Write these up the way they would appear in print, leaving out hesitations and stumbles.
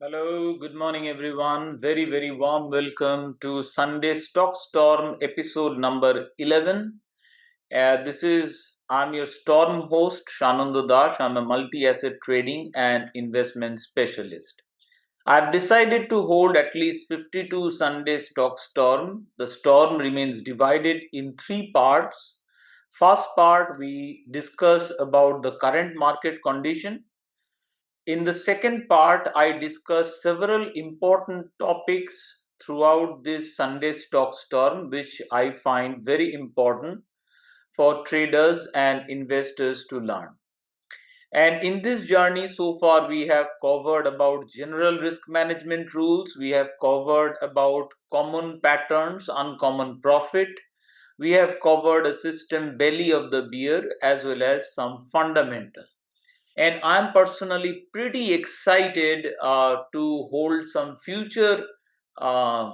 Hello, good morning everyone. Very warm welcome to Sunday Stock Storm episode number 11. I'm your storm host, Shanando Das. I'm a multi-asset trading and investment specialist. I've decided to hold at least 52 Sunday Stock Storm. The storm remains divided in three parts. First part, we discuss about the current market condition. In the second part, I discuss several important topics throughout this Sunday stock storm, which I find very important for traders and investors to learn. And in this journey so far, we have covered about general risk management rules. We have covered about common patterns, uncommon profit. We have covered a system belly of the bear as well as some fundamental. And I'm personally pretty excited to hold some future uh,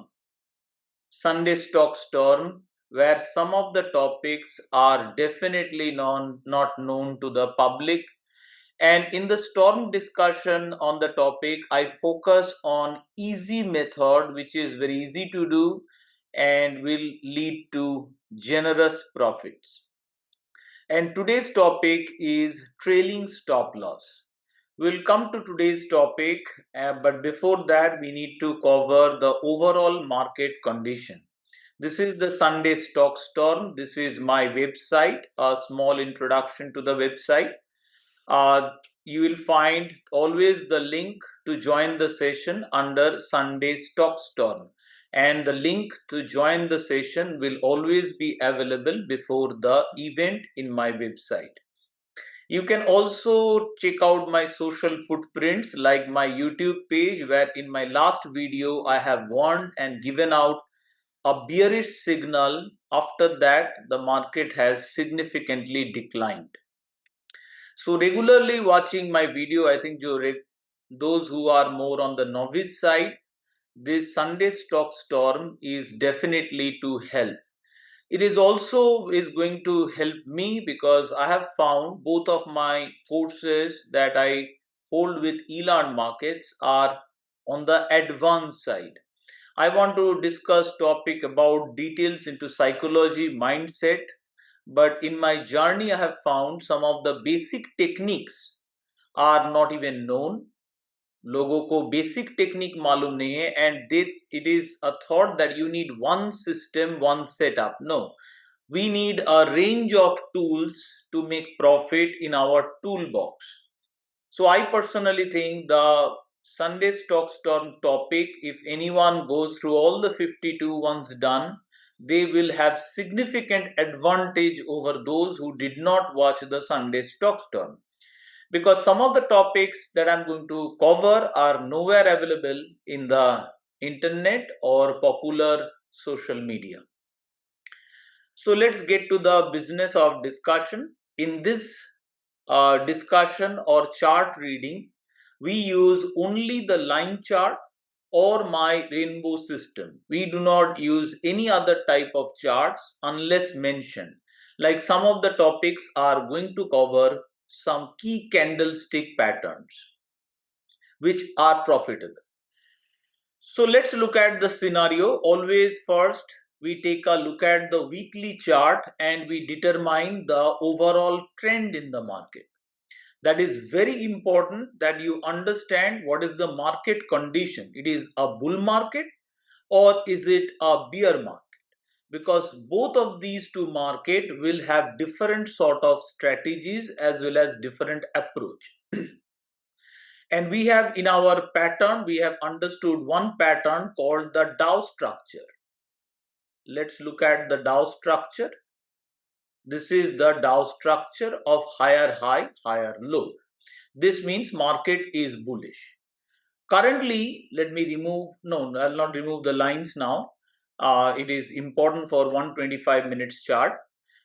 Sunday stock storm where some of the topics are definitely not known to the public. And in the storm discussion on the topic, I focus on easy method, which is very easy to do and will lead to generous profits. And today's topic is trailing stop loss. We'll come to today's topic, but before that, we need to cover the overall market condition. This is the Sunday Stock Storm. This is my website, a small introduction to the website. Uh, you will find always the link to join the session under Sunday Stock Storm, and the link to join the session will always be available before the event in my website. You can also check out my social footprints like my YouTube page, where in my last video I have warned and given out a bearish signal. After that, the market has significantly declined. So regularly watching my video, I think those who are more on the novice side, this Sunday stock storm is definitely to help. It is also is going to help me because I have found both of my courses that I hold with Elan Markets are on the advanced side. I want to discuss topic about details into psychology, mindset, but in my journey I have found some of the basic techniques are not even known. लोगों को basic technique मालूम नहीं है and it is a thought that you need one system, one setup. No, we need a range of tools to make profit in our toolbox. So I personally think the Sunday stock storm topic, if anyone goes through all the 52 once done, they will have significant advantage over those who did not watch the Sunday stock storm, because some of the topics that I'm going to cover are nowhere available in the internet or popular social media. So let's get to the business of discussion. In this discussion or chart reading, we use only the line chart or my rainbow system. We do not use any other type of charts unless mentioned. Like some of the topics are going to cover some key candlestick patterns which are profitable. So let's look at the scenario. Always first we take a look at the weekly chart and we determine the overall trend in the market. That is very important that you understand what is the market condition. It is a bull market or is it a bear market? Because both of these two market will have different sort of strategies as well as different approach. And we have in our pattern, we have understood one pattern called the Dow structure. Let's look at the Dow structure. This is the Dow structure of higher high, higher low. This means market is bullish. Currently, let me remove, no, I'll not remove the lines now. It is important for 125 minutes chart.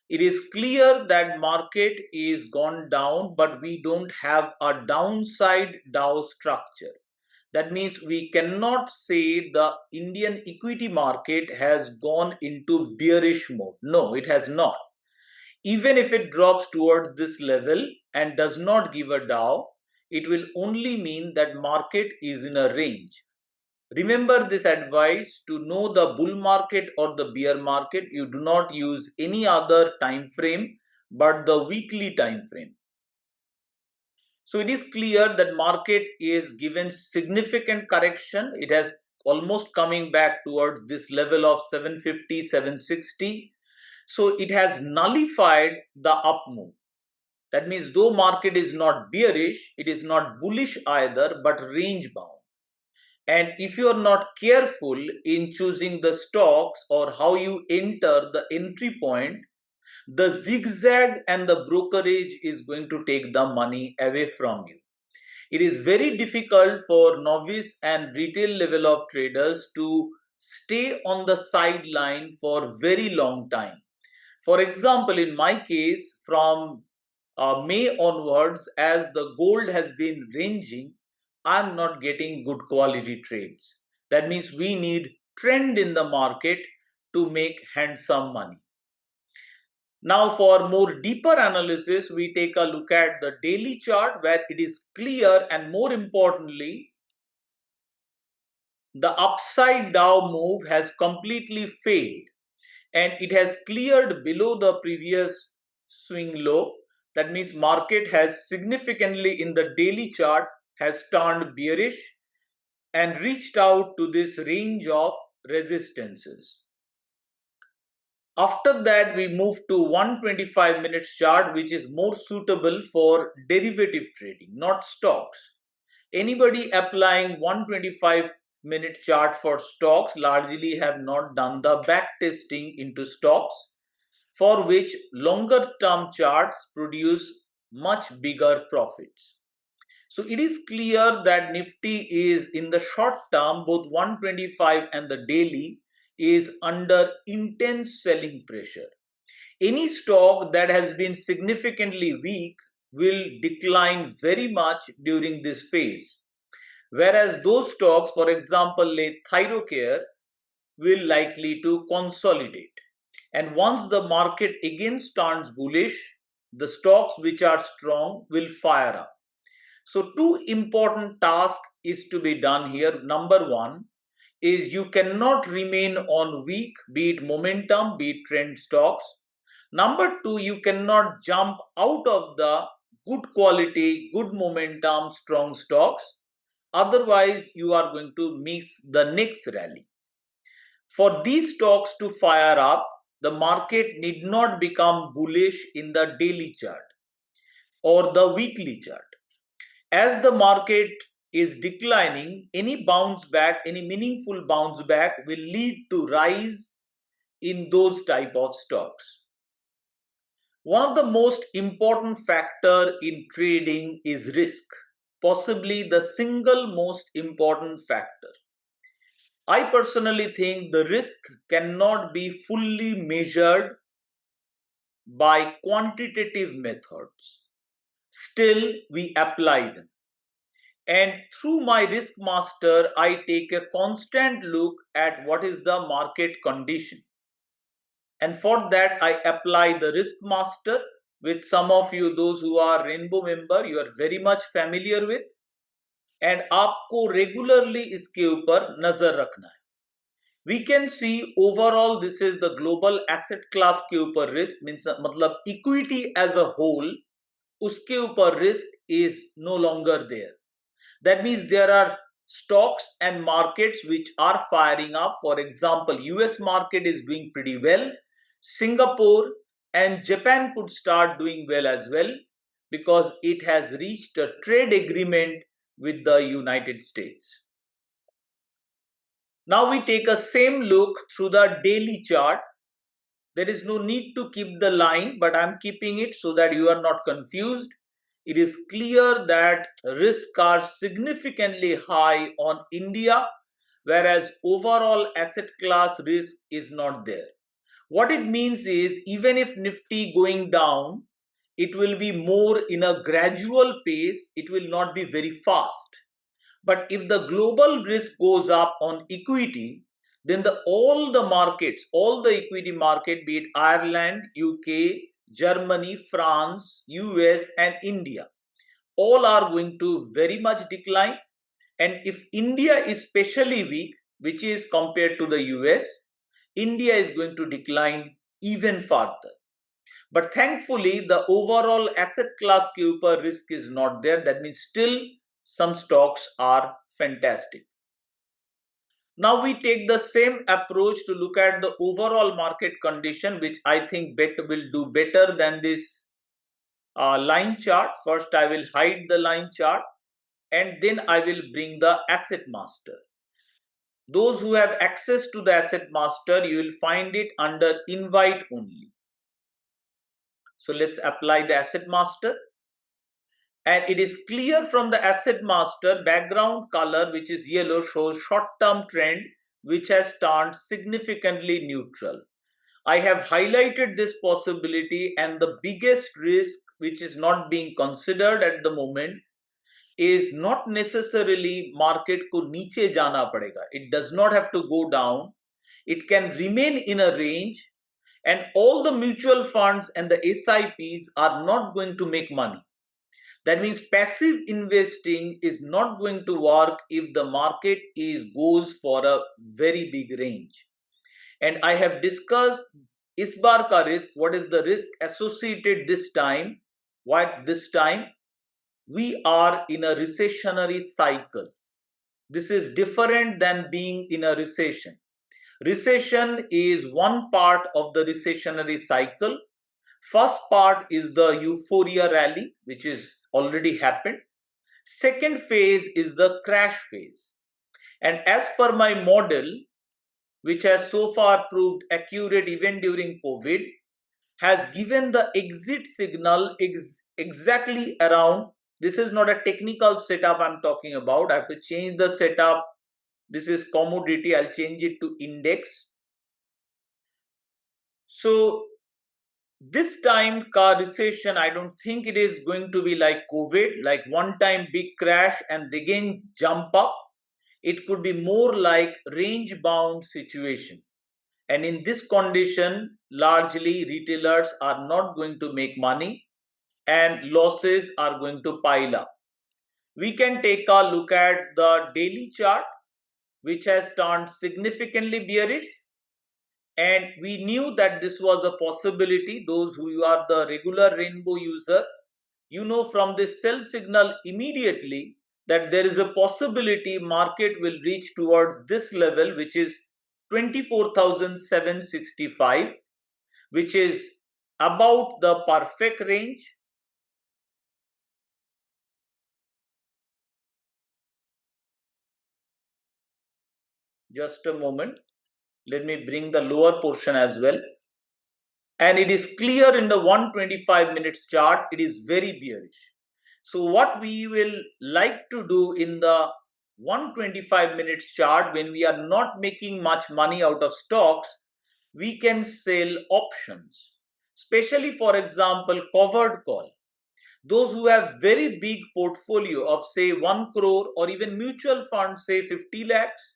It is clear that market is gone down, but we don't have a downside Dow structure. That means we cannot say the Indian equity market has gone into bearish mode. No, it has not. Even if it drops towards this level and does not give a Dow, it will only mean that market is in a range. Remember this advice: to know the bull market or the bear market, you do not use any other time frame but the weekly time frame. So it is clear that market is given significant correction. It has almost coming back towards this level of 750, 760. So it has nullified the up move. That means though market is not bearish, it is not bullish either, but range bound. And if you are not careful in choosing the stocks or how you enter the entry point, the zigzag and the brokerage is going to take the money away from you. It is very difficult for novice and retail level of traders to stay on the sideline for very long time. For example, in my case, from May onwards, as the gold has been ranging, I'm not getting good quality trades. That means we need trend in the market to make handsome money. Now, for more deeper analysis, we take a look at the daily chart where it is clear, and more importantly, the upside down move has completely failed and it has cleared below the previous swing low. That means market has significantly in the daily chart has turned bearish and reached out to this range of resistances. After that, we move to 125 minutes chart, which is more suitable for derivative trading, not stocks. Anybody applying 125-minute chart for stocks largely have not done the back testing into stocks, for which longer term charts produce much bigger profits. So it is clear that Nifty is in the short term, both 125 and the daily is under intense selling pressure. Any stock that has been significantly weak will decline very much during this phase. Whereas those stocks, for example, like Thyrocare, will likely to consolidate. And once the market again turns bullish, the stocks which are strong will fire up. So two important tasks is to be done here. Number one is you cannot remain on weak, be it momentum, be it trend stocks. Number two, you cannot jump out of the good quality, good momentum, strong stocks. Otherwise, you are going to miss the next rally. For these stocks to fire up, the market need not become bullish in the daily chart or the weekly chart. As the market is declining, any bounce back, any meaningful bounce back will lead to rise in those type of stocks. One of the most important factor in trading is risk, possibly the single most important factor. I personally think the risk cannot be fully measured by quantitative methods. Still, we apply them. And through my risk master, I take a constant look at what is the market condition. And for that, I apply the risk master, which some of you, those who are Rainbow member, you are very much familiar with. And आपको regularly इसके ऊपर नजर रखना है. We can see overall this is the global asset class के ऊपर risk, means मतलब equity as a whole, उसके ऊपर risk is no longer there. That means there are stocks and markets which are firing up. For example, US market is doing pretty well. Singapore and Japan could start doing well as well because it has reached a trade agreement with the United States. Now we take a same look through the daily chart. There is no need to keep the line, but I'm keeping it so that you are not confused. It is clear that risks are significantly high on India, whereas overall asset class risk is not there. What it means is even if Nifty going down, it will be more in a gradual pace. It will not be very fast. But if the global risk goes up on equity, then all the markets, all the equity market, be it Ireland, UK, Germany, France, US and India, all are going to very much decline. And if India is especially weak, which is compared to the US, India is going to decline even further. But thankfully, the overall asset class ke upar risk is not there. That means still some stocks are fantastic. Now we take the same approach to look at the overall market condition, which I think will do better than this line chart. First, I will hide the line chart and then I will bring the asset master. Those who have access to the asset master, you will find it under invite only. So let's apply the asset master. And it is clear from the asset master background color, which is yellow, shows short-term trend which has turned significantly neutral. I have highlighted this possibility, and the biggest risk which is not being considered at the moment is not necessarily market ko niche jana padega. It does not have to go down. It can remain in a range, and all the mutual funds and the SIPs are not going to make money. That means passive investing is not going to work if the market goes for a very big range. And I have discussed is bar ka risk, what is the risk associated this time. What this time? We are in a recessionary cycle. This is different than being in a recession. Recession is one part of the recessionary cycle. First part is the euphoria rally, which is already happened. Second phase is the crash phase. And as per my model, which has so far proved accurate even during COVID, has given the exit signal exactly around. This is not a technical setup I'm talking about. I have to change the setup. This is commodity. I'll change it to index. So this time car recession, I don't think it is going to be like COVID, like one time big crash and again jump up. It could be more like range bound situation. And in this condition, largely retailers are not going to make money and losses are going to pile up. We can take a look at the daily chart, which has turned significantly bearish. And we knew that this was a possibility. Those who are the regular rainbow user, you know from this sell signal immediately that there is a possibility market will reach towards this level, which is 24,765, which is about the perfect range. Just a moment. Let me bring the lower portion as well. And it is clear in the 125 minutes chart, it is very bearish. So what we will like to do in the 125 minutes chart, when we are not making much money out of stocks, we can sell options, especially for example covered call. Those who have very big portfolio of say 1 crore or even mutual funds say 50 lakhs,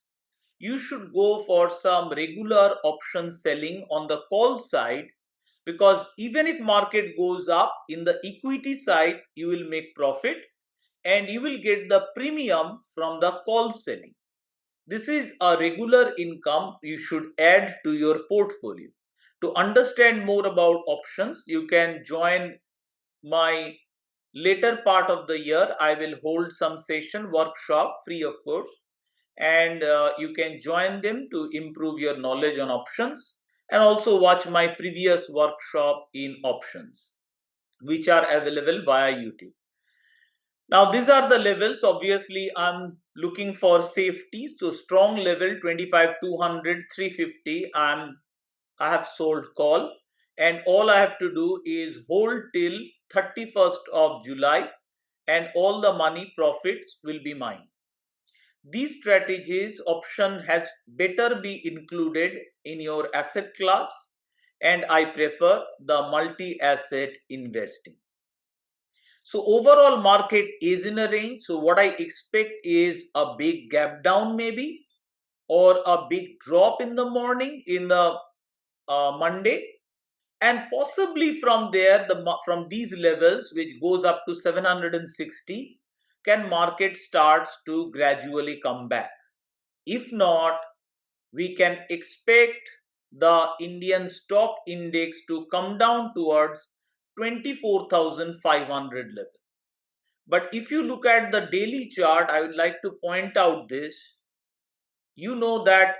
you should go for some regular option selling on the call side, because even if market goes up in the equity side, you will make profit and you will get the premium from the call selling. This is a regular income you should add to your portfolio. To understand more about options, you can join my later part of the year. I will hold some session workshop free of course, and you can join them to improve your knowledge on options, and also watch my previous workshop in options which are available via YouTube. Now these are the levels. Obviously I'm looking for safety, so strong level 25, 200, 350. I have sold call, and all I have to do is hold till 31st of July and all the money profits will be mine. These strategies option has better be included in your asset class, and I prefer the multi-asset investing. So overall market is in a range. So what I expect is a big gap down maybe, or a big drop in the morning in the Monday, and possibly from there, from these levels, which goes up to 760, can market starts to gradually come back. If not, we can expect the Indian stock index to come down towards 24,500 level. But if you look at the daily chart, I would like to point out this. You know that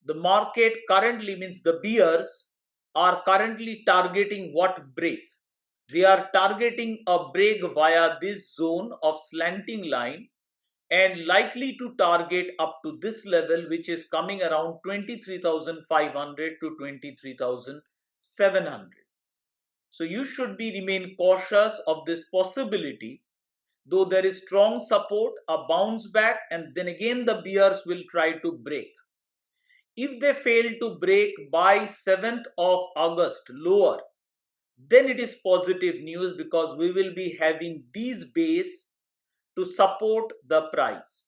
the market currently, means the bears are currently targeting what break? They are targeting a break via this zone of slanting line and likely to target up to this level, which is coming around 23,500 to 23,700. So you should be remain cautious of this possibility, though there is strong support, a bounce back, and then again the bears will try to break. If they fail to break by 7th of August lower, then it is positive news, because we will be having these base to support the price.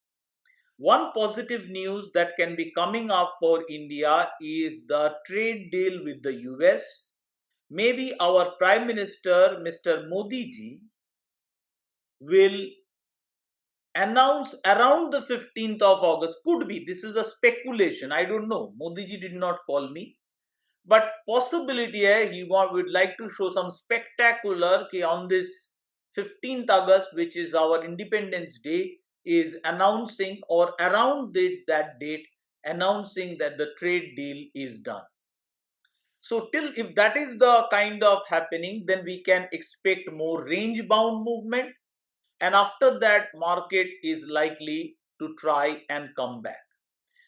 One positive news that can be coming up for India is the trade deal with the US. Maybe our Prime Minister, Mr. Modi ji, will announce around the 15th of August. Could be. This is a speculation. I don't know. Modi ji did not call me. But possibility hai, would like to show some spectacular on this 15th August, which is our Independence Day, is announcing, or around that date, announcing that the trade deal is done. So till if that is the kind of happening, then we can expect more range bound movement, and after that market is likely to try and come back.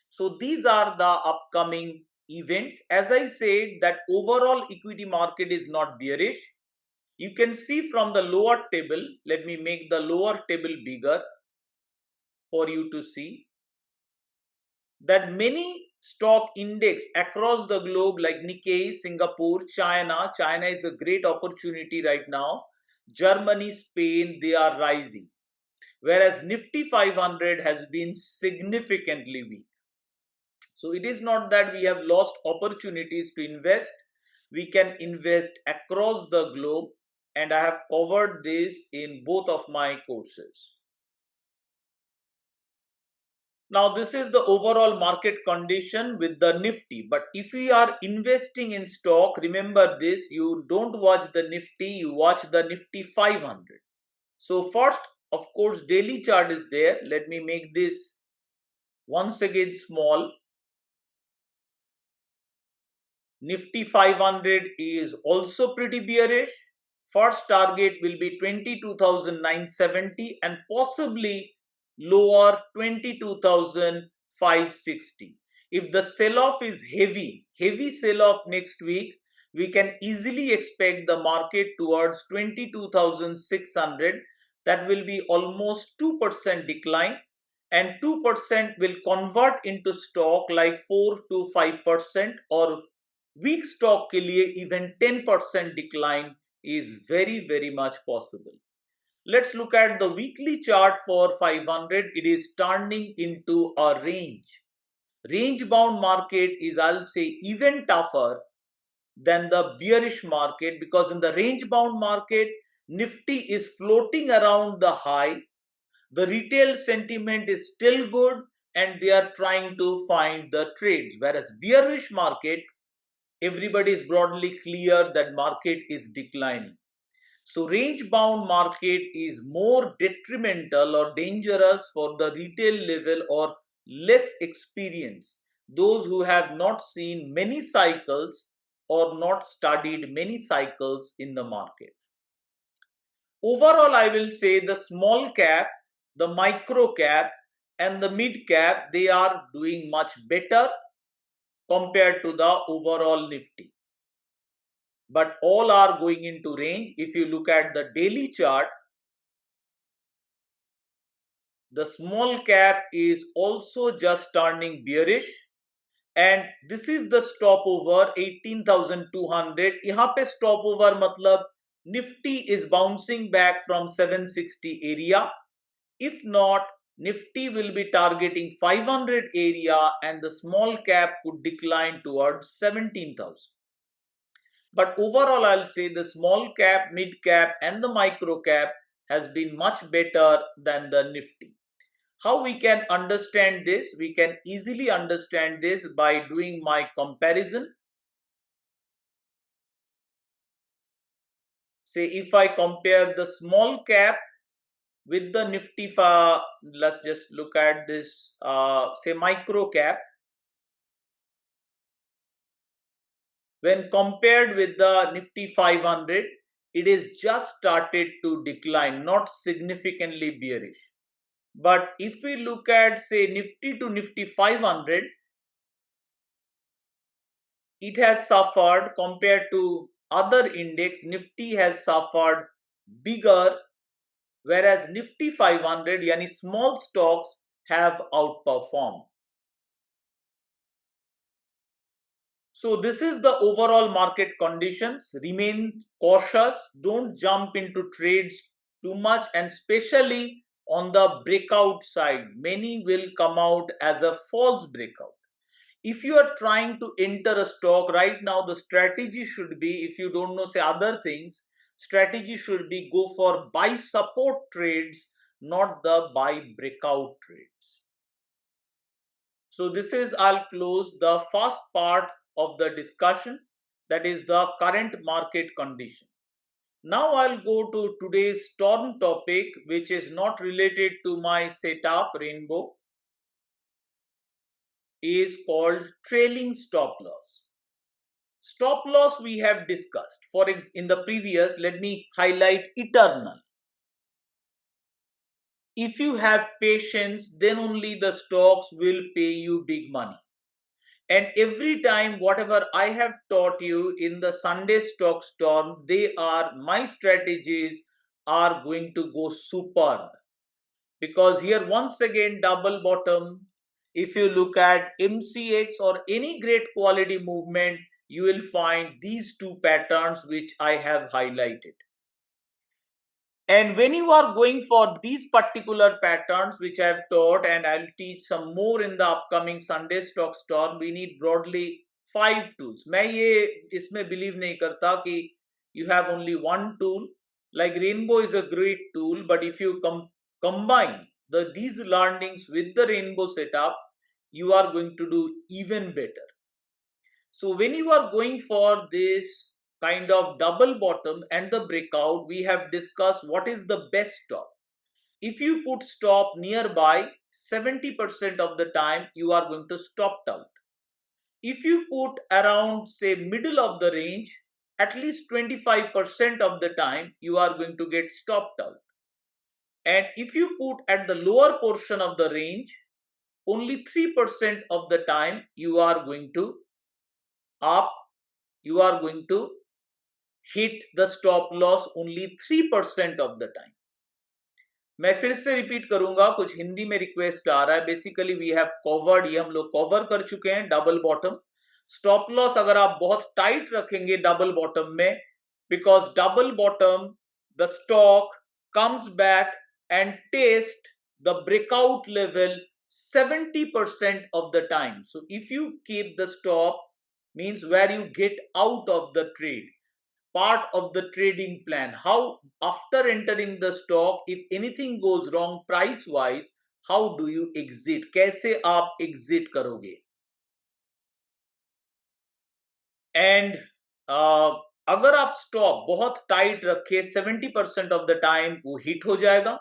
So these are the upcoming events. As I said, that overall equity market is not bearish. You can see from the lower table, let me make the lower table bigger for you to see, that many stock index across the globe like Nikkei, Singapore, China is a great opportunity right now. Germany, Spain, they are rising. Whereas Nifty 500 has been significantly weak. So it is not that we have lost opportunities to invest. We can invest across the globe, and I have covered this in both of my courses. Now this is the overall market condition with the Nifty. But if we are investing in stock, remember this, you don't watch the Nifty, you watch the Nifty 500. So first, of course, daily chart is there. Let me make this once again small. Nifty 500 is also pretty bearish. First target will be 22,970 and possibly lower 22,560. If the sell-off is heavy sell-off next week, we can easily expect the market towards 22,600. That will be almost 2% decline, and 2% will convert into stock like 4 to 5%, or weak stock के लिए even 10% decline is very much possible. Let's look at the weekly chart for 500. It is turning into a range. Range bound market is, I'll say, even tougher than the bearish market, because in the range bound market, Nifty is floating around the high. The retail sentiment is still good and they are trying to find the trades. Whereas bearish market, everybody is broadly clear that market is declining. So range bound market is more detrimental or dangerous for the retail level or less experience, those who have not seen many cycles or not studied many cycles in the market. Overall, I will say the small cap, the micro cap and the mid cap, they are doing much better compared to the overall Nifty. But all are going into range. If you look at the daily chart, the small cap is also just turning bearish, and this is the stopover 18,200. यहाँ पे stopover मतलब Nifty is bouncing back from 760 area. If not, Nifty will be targeting 500 area and the small cap could decline towards 17,000. But overall, I'll say the small cap, mid cap, and the micro cap has been much better than the Nifty. How we can understand this? We can easily understand this by doing my comparison. Say if I compare the small cap with the Nifty, let's just look at this, say micro cap. When compared with the Nifty 500, it is just started to decline, not significantly bearish. But if we look at say Nifty to Nifty 500, it has suffered compared to other index. Nifty has suffered bigger, whereas Nifty 500 yani small stocks have outperformed. So this is the overall market conditions. Remain cautious, don't jump into trades too much, and especially on the breakout side, many will come out as a false breakout. If you are trying to enter a stock right now, the strategy should be, if you don't know say other things, strategy should be go for buy support trades, not the buy breakout trades. So this is, I'll close the first part of the discussion, that is the current market condition. Now I'll go to today's storm topic, which is not related to my setup Rainbow, is called trailing stop loss. Stop loss we have discussed. In the previous, let me highlight eternal. If you have patience, then only the stocks will pay you big money. And every time, whatever I have taught you in the Sunday stock storm, my strategies are going to go superb. Because here, once again, double bottom. If you look at MCX or any great quality movement, you will find these two patterns which I have highlighted. And when you are going for these particular patterns which I have taught, and I'll teach some more in the upcoming Sunday stock storm, we need broadly 5 tools. मैं ये इसमें believe नहीं करता कि you have only one tool. Like Rainbow is a great tool, but if you combine these learnings with the Rainbow setup, you are going to do even better. So when you are going for this kind of double bottom and the breakout, we have discussed what is the best stop. If you put stop nearby, 70% of the time you are going to stop out. If you put around say middle of the range, at least 25% of the time you are going to get stopped out. And if you put at the lower portion of the range, only 3% of the time you are going to hit the stop loss only 3% of the time. मैं फिर से repeat करूंगा, कुछ हिंदी में request आ रहा है. Basically we have covered, ये हम लोग कवर कर चुके हैं डबल बॉटम. स्टॉप लॉस अगर आप बहुत टाइट रखेंगे डबल बॉटम में, because double bottom the stock comes back and test the breakout level 70% of the time. So if you keep the stop, means where you get out of the trade, part of the trading plan. How after entering the stock, if anything goes wrong price wise, how do you exit? कैसे आप exit करोगे? And अगर आप stop बहुत tight रखे 70% of the time वो hit हो जाएगा.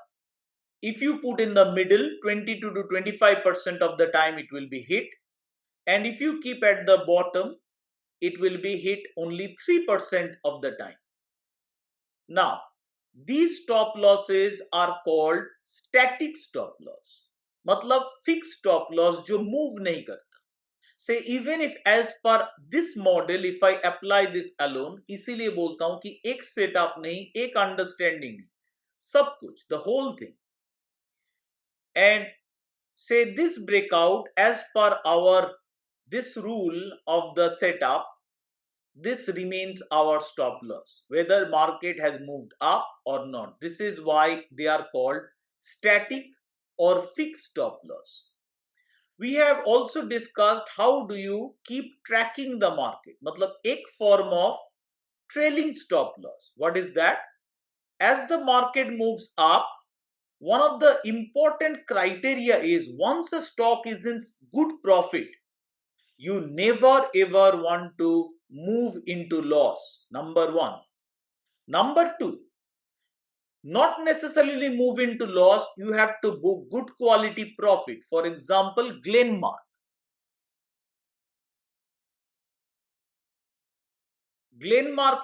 If you put in the middle, 22 to 25% of the time it will be hit. And if you keep at the bottom, it will be hit only 3% of the time. Now, these stop losses are called static stop loss. मतलब fixed stop loss जो move नहीं करता. Say even if as per this model, if I apply this alone, इसीलिए बोलता हूं कि एक setup नहीं, एक understanding नहीं, सब कुछ, the whole thing. And say this breakout, as per this rule of the setup, this remains our stop loss, whether market has moved up or not. This is why they are called static or fixed stop loss. We have also discussed how do you keep tracking the market. मतलब एक form of trailing stop loss. What is that? As the market moves up, one of the important criteria is once a stock is in good profit, you never ever want to move into loss. Number one. Number two, not necessarily move into loss, you have to book good quality profit. For example, Glenmark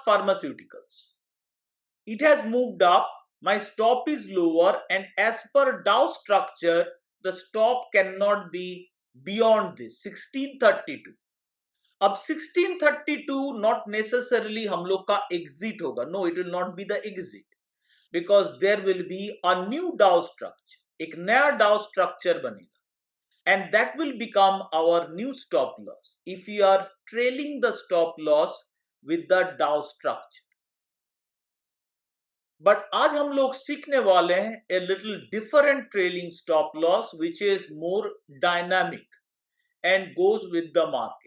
Pharmaceuticals. It has moved up, my stop is lower, and as per Dow structure, the stop cannot be beyond this 1632. अब 1632 not necessarily हम लोग का exit होगा. No, it will not be the exit because there will be a new Dow structure. एक नया Dow structure बनेगा and that will become our new stop loss if we are trailing the stop loss with the Dow structure. But आज हम लोग सीखने वाले हैं a little different trailing stop loss which is more dynamic and goes with the market.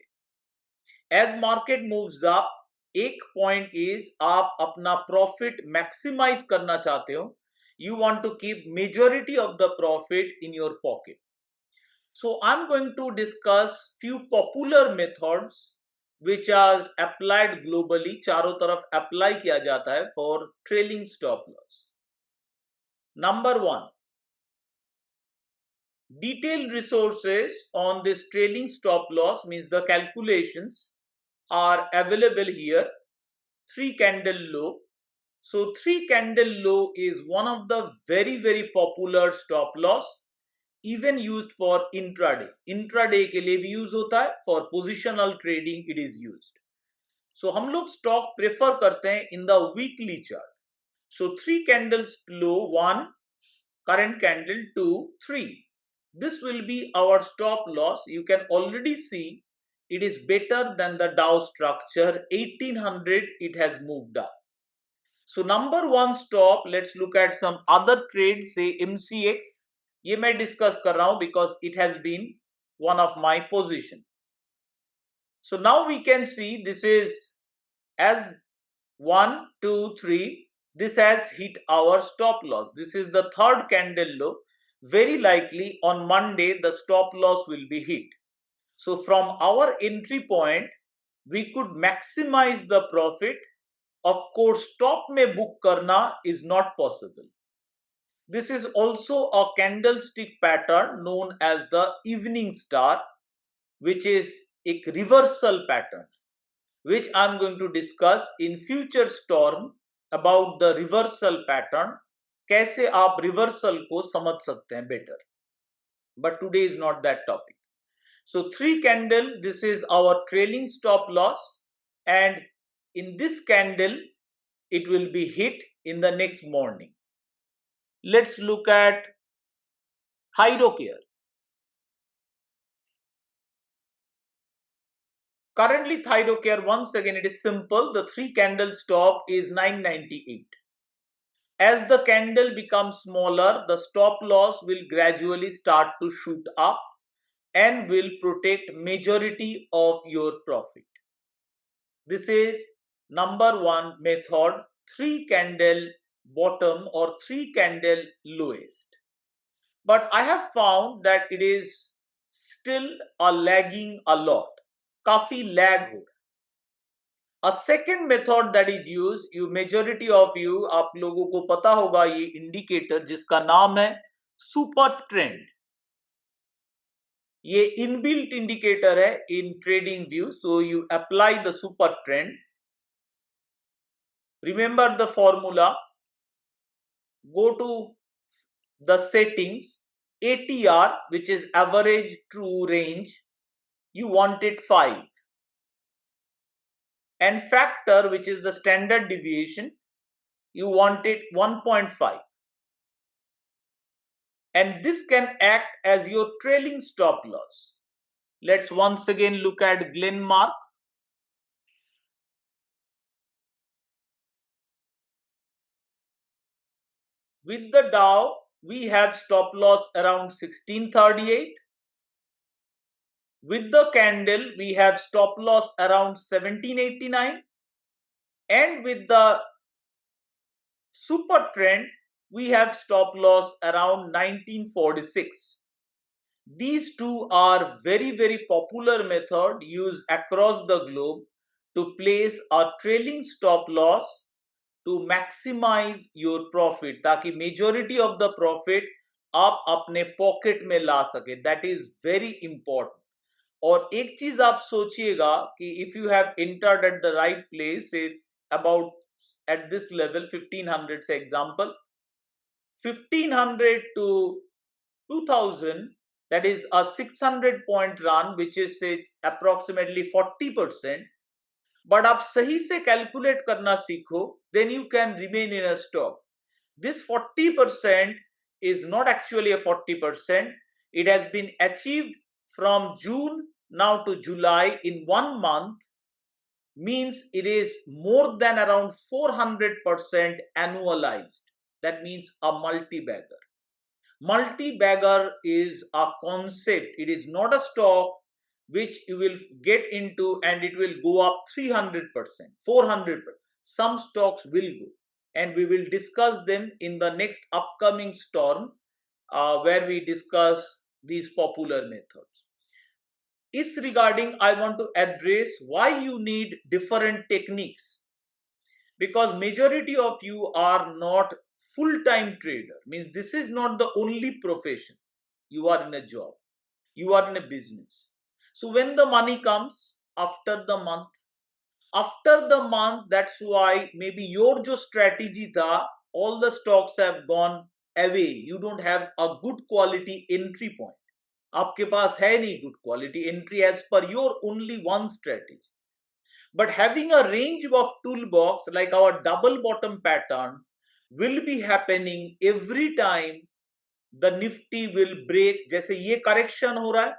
As market moves up, एक point is आप अपना profit maximize करना चाहते हो. You want to keep majority of the profit in your pocket. So I'm going to discuss few popular methods which are applied globally. चारों तरफ apply किया जाता है for trailing stop loss. Number one, detailed resources on this trailing stop loss means the calculations are available here. 3 candle low. So 3 candle low is one of the very popular stop loss, even used for intraday. Intraday के लिए भी use होता है, for positional trading it is used. So हम लोग stock prefer करते हैं in the weekly chart. So 3 candles low, 1, current candle 2, 3. This will be our stop loss. You can already see it is better than the Dow structure. 1800 it has moved up. So number one stop, let's look at some other trades, say MCX. ये मैं discuss कर रहा हूं because it has been one of my position. So now we can see this is as 1, 2, 3. This has hit our stop loss. This is the third candle low. Very likely on Monday the stop loss will be hit. So from our entry point, we could maximize the profit. Of course, stop में book करना is not possible. This is also a candlestick pattern known as the evening star, which is a reversal pattern, which I am going to discuss in future storm about the reversal pattern. कैसे आप reversal को समझ सकते हैं better. But today is not that topic. So 3 candle, this is our trailing stop loss, and in this candle it will be hit in the next morning. Let's look at Thyrocare. Currently Thyrocare, once again it is simple, the 3 candle stop is 998. As the candle becomes smaller, the stop loss will gradually start to shoot up and will protect majority of your profit. This is number one method, 3 candle bottom or 3 candle lowest. But I have found that it is still a lagging a lot. काफी lag हो. A second method that is used, you majority of you, आप लोगों को पता होगा ये indicator जिसका नाम है super trend. ये inbuilt indicator है in trading view, so you apply the super trend. Remember the formula. Go to the settings, ATR, which is average true range, you want it 5, and factor, which is the standard deviation, you want it 1.5, and this can act as your trailing stop loss. Let's once again look at Glenmark. With the Dow, we have stop loss around 1638. With the candle, we have stop loss around 1789. And with the super trend, we have stop loss around 1946. These two are very popular method used across the globe to place a trailing stop loss to maximize your profit, ताकि majority of the profit आप अपने pocket में ला सके. That is very important. और एक चीज आप सोचिएगा कि if you have entered at the right place, say about at this level 1500 से example, 1500 to 2000, that is a 600 point run, which is say approximately 40%. But आप सही से कैलकुलेट करना सीखो, then you can remain in a stock. This 40% is not actually a 40%. It has been achieved from June now to July in 1 month, means it is more than around 400% annualized. That means a multi-bagger. Multi-bagger is a concept. It is not a stock which you will get into and it will go up 300%, 400%. Some stocks will go, and we will discuss them in the next upcoming storm, where we discuss these popular methods. Is regarding, I want to address why you need different techniques, because majority of you are not full-time trader, means this is not the only profession. You are in a job, you are in a business. So when the money comes after the month, that's why maybe your jo strategy tha, all the stocks have gone away. You don't have a good quality entry point. आपके पास है नहीं good quality entry as per your only one strategy. But having a range of toolbox like our double bottom pattern will be happening every time the nifty will break. जैसे ये correction हो रहा है,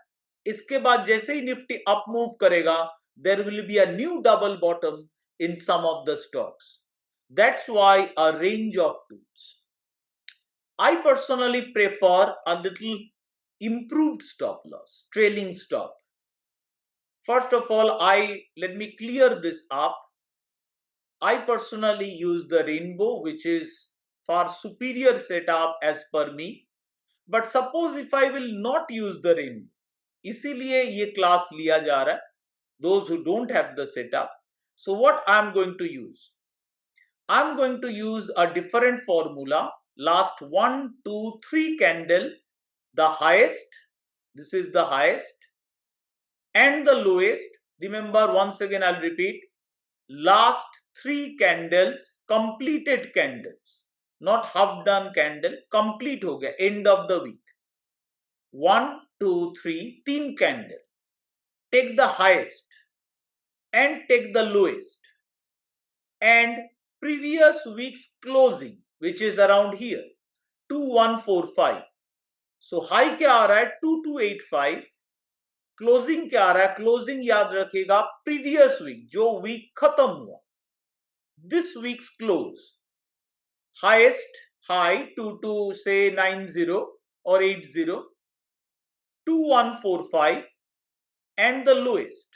इसके बाद जैसे ही निफ्टी अप मूव करेगा, there will be a new double bottom in some of the stocks. That's why a range of tools. I personally prefer a little improved stop loss, trailing stop. First of all, let me clear this up. I personally use the rainbow, which is far superior setup as per me. But suppose if I will not use the rainbow, इसीलिए ये class लिया जा रहा है, those who don't have the setup. So what I'm going to use? I'm going to use a different formula. Last 1, 2, 3 candle, the highest, this is the highest, and the lowest. Remember, once again I'll repeat, last 3 candles, completed candles, not half done candle, complete हो गया, end of the week. 1, 2, 3, 3 candle. Take the highest and take the lowest and previous week's closing, which is around here, 2145. So high क्या आ रहा है 2285, closing क्या आ रहा है, closing याद रखिएगा previous week, जो week खत्म हुआ, this week's close. Highest high 22 say 90 or 80, 2145, and the lowest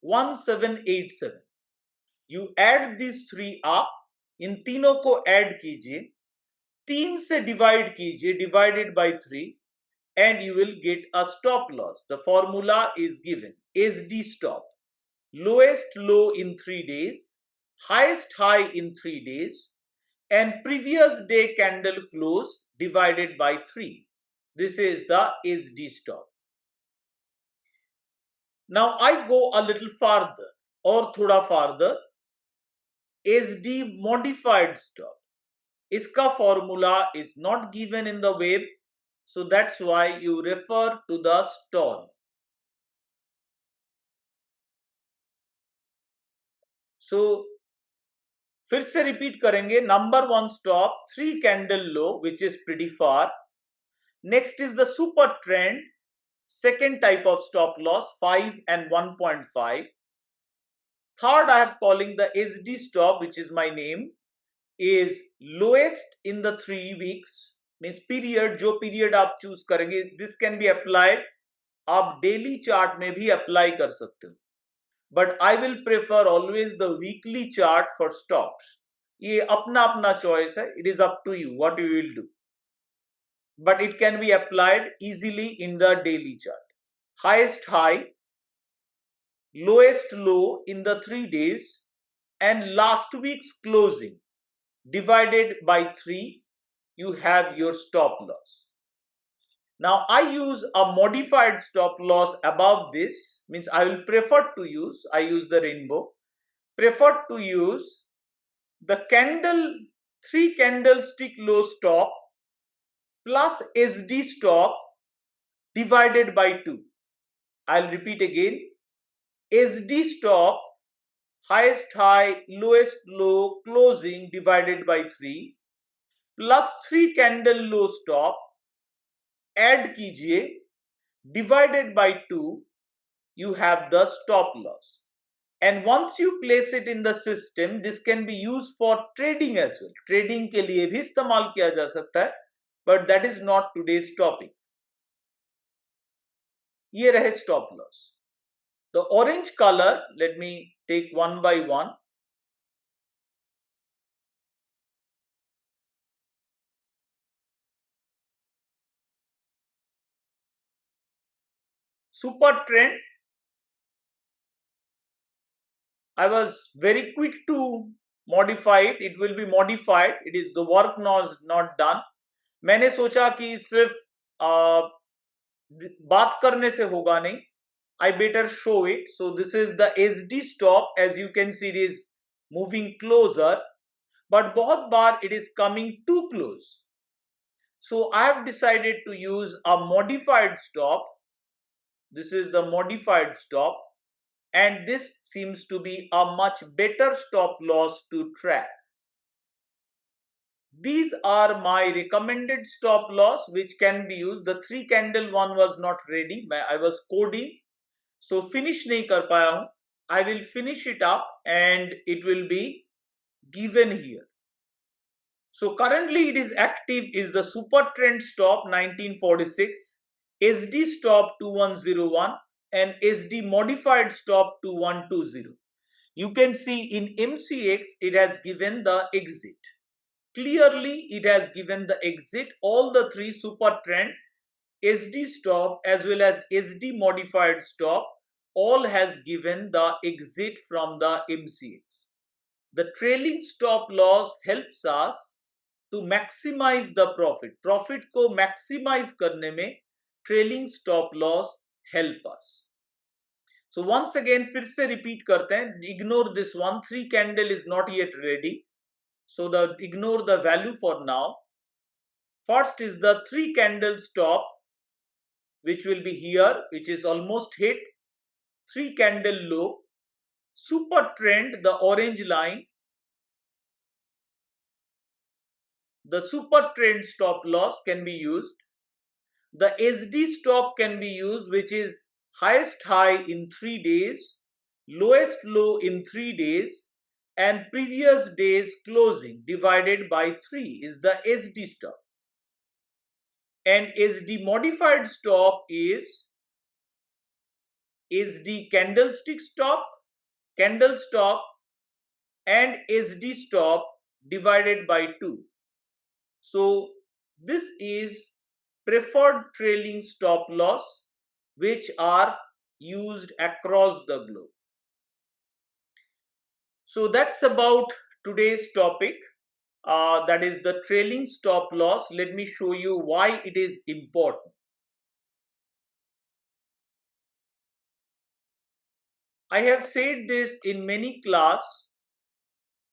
1787. You add these three up, इन तीनों को ऐड कीजिए, 3 से डिवाइड कीजिए, divided by 3, and you will get a stop loss. The formula is given, SD stop. Lowest low in 3 days, highest high in 3 days, and previous day candle close divided by 3. This is the SD stop. Now I go a little farther, or thoda farther, SD modified stop. Iska formula is not given in the web, so that's why you refer to the storm. So फिर से repeat करेंगे. Number 1 stop, 3 candle low, which is pretty far. Next is the super trend, second type of stop loss, 5 and 1.5. Third, I am calling the SD stop, which is my name, is lowest in the 3 weeks, means period, जो period आप choose करेंगे. This can be applied, आप daily chart में भी apply कर सकते हो. but I will prefer always the weekly chart for stocks. ये अपना अपना choice है. It is up to you what you will do. But it can be applied easily in the daily chart. Highest high, lowest low in the 3 days, and last week's closing divided by 3, you have your stop loss. Now I use a modified stop loss above this, means I will prefer to use, I use the rainbow, prefer to use the candle, 3 candlestick low stop plus SD stop divided by 2. I'll repeat again. SD stop, highest high, lowest low, closing divided by 3 plus 3 candle low stop, add कीजिए, divided by 2, you have the stop loss. And once you place it in the system, this can be used for trading as well. Trading के लिए भी इस्तेमाल किया जा सकता है, but that is not today's topic. ये रहे stop loss. The orange color, let me take one by one. Super trend. I was very quick to modify it. It will be modified. It is the work not done. मैंने सोचा कि सिर्फ बात करने से होगा नहीं. I better show it. So this is the SD stop. As you can see, it is moving closer. But बहुत बार it is coming too close. So I have decided to use a modified stop. This is the modified stop. And this seems to be a much better stop loss to track. These are my recommended stop loss which can be used. The 3 candle one was not ready. I was coding. So finish nahi kar paya hu. I will finish it up and it will be given here. So currently it is active is the super trend stop 1946, SD stop 2101 and SD modified stop 2120. You can see in MCX it has given the exit. Clearly it has given the exit. All the 3 super trend, SD stop as well as SD modified stop, all has given the exit from the MCX. The trailing stop loss helps us to maximize the profit. Profit को maximize करने में trailing stop loss help us. So once again फिर से repeat करते हैं. Ignore this one. 3 candle is not yet ready. So ignore the value for now. First is the 3 candle stop, which will be here, which is almost hit. 3 candle low. Super trend, the orange line. The super trend stop loss can be used. The SD stop can be used, which is highest high in 3 days, lowest low in 3 days, and previous day's closing divided by 3 is the SD stop. And SD modified stop is SD candlestick stop, candle stop, and SD stop divided by 2. So this is preferred trailing stop loss which are used across the globe. So that's about today's topic. That is the trailing stop loss. Let me show you why it is important. I have said this in many class,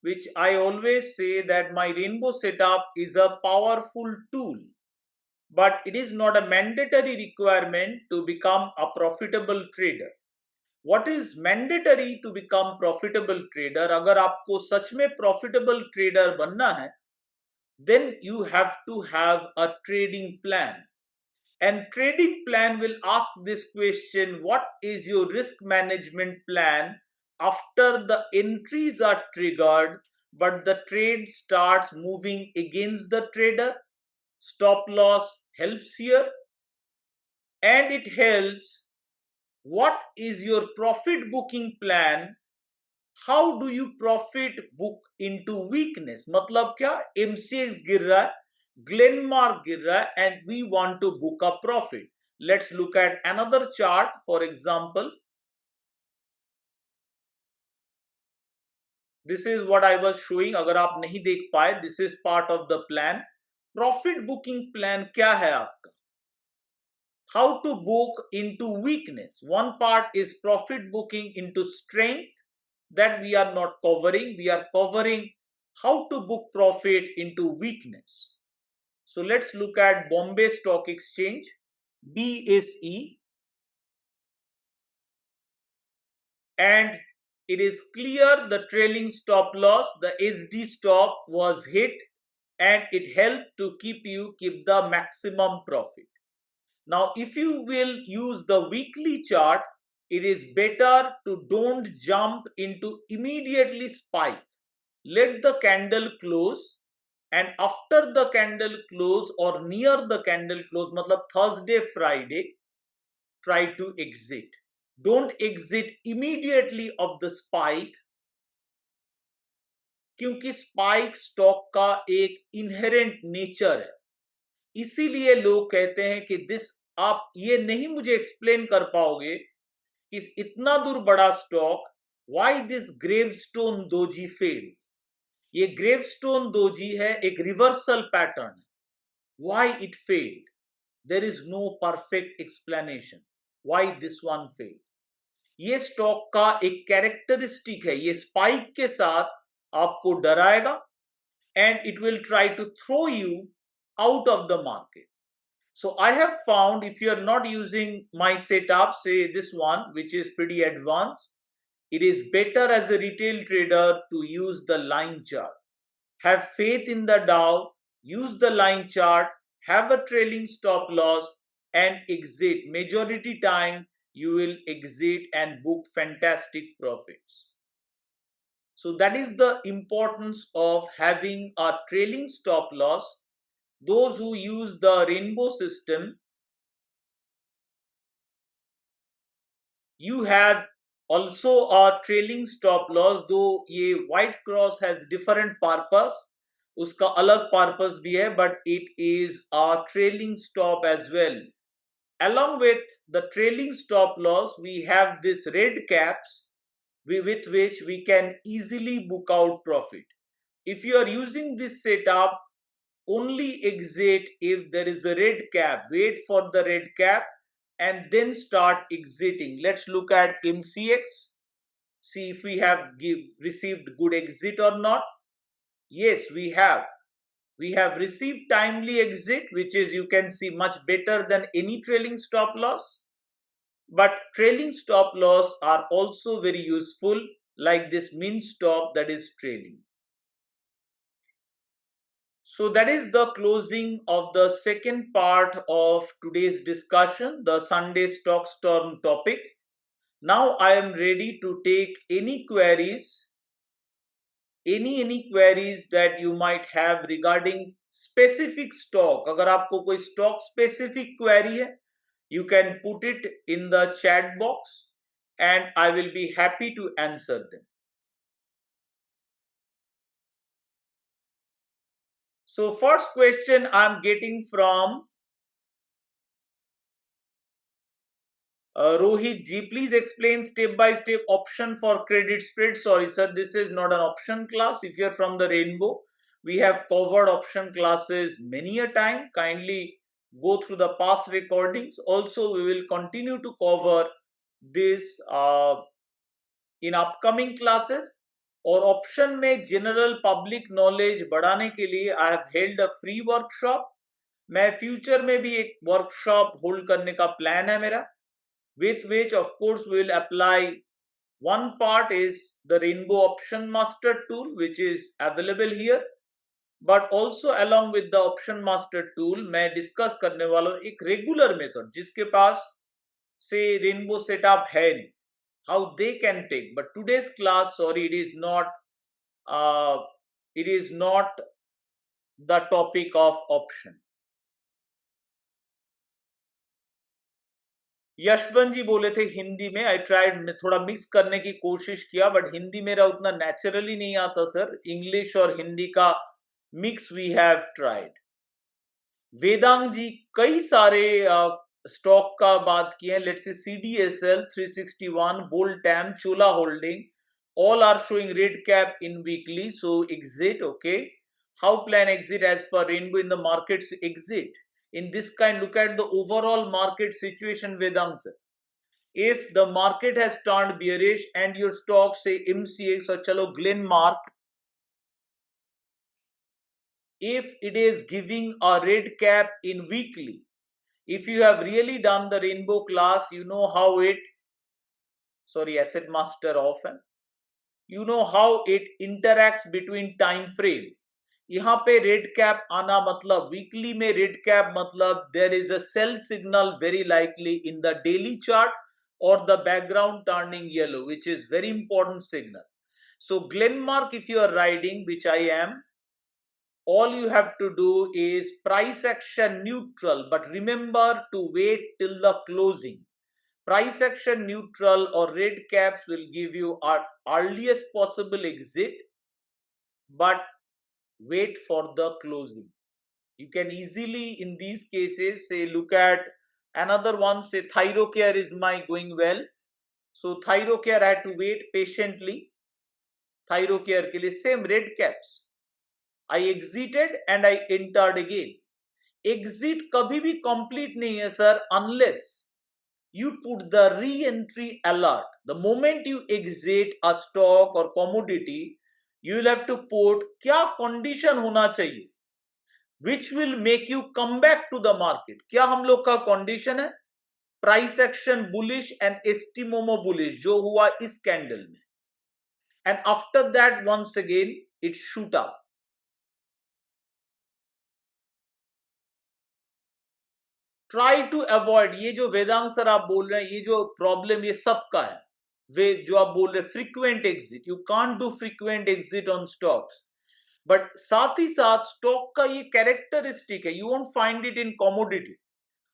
which I always say that my rainbow setup is a powerful tool, but it is not a mandatory requirement to become a profitable trader. What is mandatory to become profitable trader? अगर आपको सच में profitable trader बनना है, then you have to have a trading plan. And trading plan will ask this question: what is your risk management plan after the entries are triggered but the trade starts moving against the trader? Stop loss helps here, and it helps what is your profit booking plan, how do you profit book into weakness. मतलब क्या, MCX गिर रहा है, Glenmark गिर रहा है, and we want to book a profit. Let's look at another chart. For example, this is what I was showing. अगर आप नहीं देख पाए, this is part of the plan. Profit booking plan क्या है आपका? How to book into weakness. One part is profit booking into strength, that we are not covering. We are covering how to book profit into weakness. So let's look at Bombay Stock Exchange, BSE, and it is clear the trailing stop loss, the SD stop was hit, and it helped to keep the maximum profit. Now, if you will use the weekly chart, it is better to don't jump into immediately spike. Let the candle close, and after the candle close or near the candle close, matlab Thursday, Friday, try to exit. Don't exit immediately of the spike, क्योंकि spike stock का एक inherent nature है. इसीलिए लोग कहते हैं कि this, आप ये नहीं मुझे एक्सप्लेन कर पाओगे कि इतना दूर बड़ा stock, why this gravestone doji failed. ये ग्रेवस्टोन दोजी है, एक रिवर्सल पैटर्न है. Why it failed, there is no perfect explanation why this one failed. ये स्टॉक का एक कैरेक्टरिस्टिक है, ये स्पाइक के साथ आपको डराएगा, and it will try to throw you out of the market. So I have found, if you are not using my setup, say this one, which is pretty advanced, it is better as a retail trader to use the line chart. Have faith in the Dow, use the line chart, have a trailing stop loss, and exit. Majority time you will exit and book fantastic profits. So that is the importance of having a trailing stop loss. Those who use the rainbow system, you have also a trailing stop loss, though ये white cross has different purpose, उसका अलग purpose भी है, but it is a trailing stop as well. Along with the trailing stop loss, we have this red caps with which we can easily book out profit. If you are using this setup, only exit if there is a red cap. Wait for the red cap and then start exiting. Let's look at MCX. See if we have received good exit or not. Yes, we have. We have received timely exit, which is, you can see, much better than any trailing stop loss. But trailing stop loss are also very useful, like this min stop that is trailing. So that is the closing of the second part of today's discussion, the Sunday stock storm topic. Now I am ready to take any queries, any queries that you might have regarding specific stock. अगर आपको कोई stock specific query है, you can put it in the chat box and I will be happy to answer them. So first question I'm getting from Rohit Ji, please explain step by step option for credit spread. Sorry sir, this is not an option class. If you're from the Rainbow, we have covered option classes many a time. Kindly go through the past recordings. Also, we will continue to cover this in upcoming classes. और option में general public knowledge बढ़ाने के लिए I have held a free workshop. मैं future में भी एक workshop hold करने का प्लान है मेरा, with which of course we will apply. One part is the Rainbow Option Master tool, which is available here, but also along with the Option Master tool मैं discuss करने वाला हूँ एक regular method जिसके पास से rainbow setup है नहीं, how they can take. But today's class, sorry, it is not the topic of option. Yashwant जी बोले थे हिंदी में, आई ट्राइड थोड़ा मिक्स करने की कोशिश किया, बट हिंदी मेरा उतना नेचुरली नहीं आता सर, इंग्लिश और हिंदी का mix we have tried. Vedang जी कई सारे स्टॉक का बात किए हैं, let's say CDSL 361, Voltamp, Chola holding, all are showing red cap in weekly, so exit. Okay, how plan exit as per rainbow in the markets exit in this kind? Look at the overall market situation, Vedang sir. If the market has turned bearish and your stock say MCX or chalo Glenmark, if it is giving a red cap in weekly, if you have really done the rainbow class, you know how it, sorry, asset master often, you know how it interacts between time frame. यहाँ पे red cap आना मतलब, weekly में red cap मतलब there is a sell signal very likely in the daily chart और the background turning yellow, which is very important signal. So Glenmark, if you are riding, which I am, all you have to do is price action neutral, but remember to wait till the closing. Price action neutral or red caps will give you our earliest possible exit, but wait for the closing. You can easily in these cases say, look at another one, say Thyrocare is my going well, so Thyrocare I had to wait patiently. Thyrocare के लिए same red caps, I exited and I entered again. Exit कभी भी complete नहीं है sir, unless you put the re-entry alert. The moment you exit a stock or commodity, you will have to put क्या condition होना चाहिए which will make you come back to the market. क्या हम लोग का condition है? Price action bullish and estimomo bullish जो हुआ इस कैंडल में, and after that once again it shoot up. Try to avoid, ये जो वेदांग सर आप बोल रहे हैं, ये जो प्रॉब्लम ये सबका है, वे जो आप बोल रहे हैं frequent exit, you can't do frequent exit on stocks, but साथ ही साथ स्टॉक का ये कैरेक्टरिस्टिक है, you won't find it in commodity.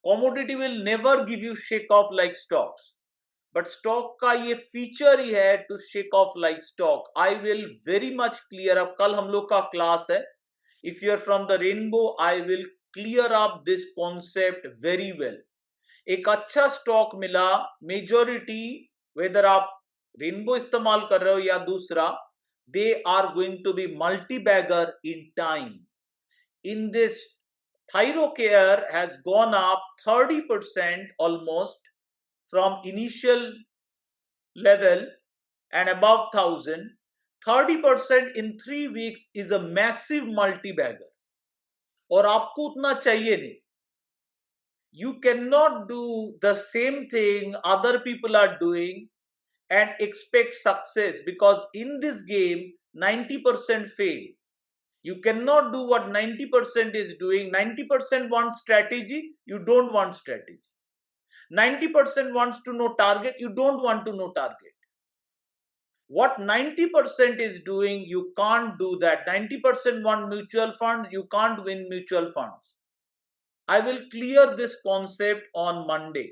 Commodity will never give you shake off like stocks, but stock का ये फीचर ही है to shake off like stock. I will very much clear up, कल हम लोग का क्लास है, if you are from the rainbow I will clear up this concept very well. एक अच्छा स्टॉक मिला, मेजोरिटी वेदर आप रेनबो इस्तेमाल कर रहे हो या दूसरा, they are going to be multi bagger in time. In this Thyrocare has gone up 30% almost from initial level and above 1000. 30% in 3 weeks is a massive multi-bagger. और आपको उतना चाहिए नहीं. You cannot do the same thing other people are doing and expect success, because in this game 90% fail. You cannot do what 90% is doing. 90% wants strategy, you don't want strategy. 90% wants to know target, you don't want to know target. What 90% is doing, you can't do that. 90% want mutual fund, you can't win mutual funds. I will clear this concept on Monday.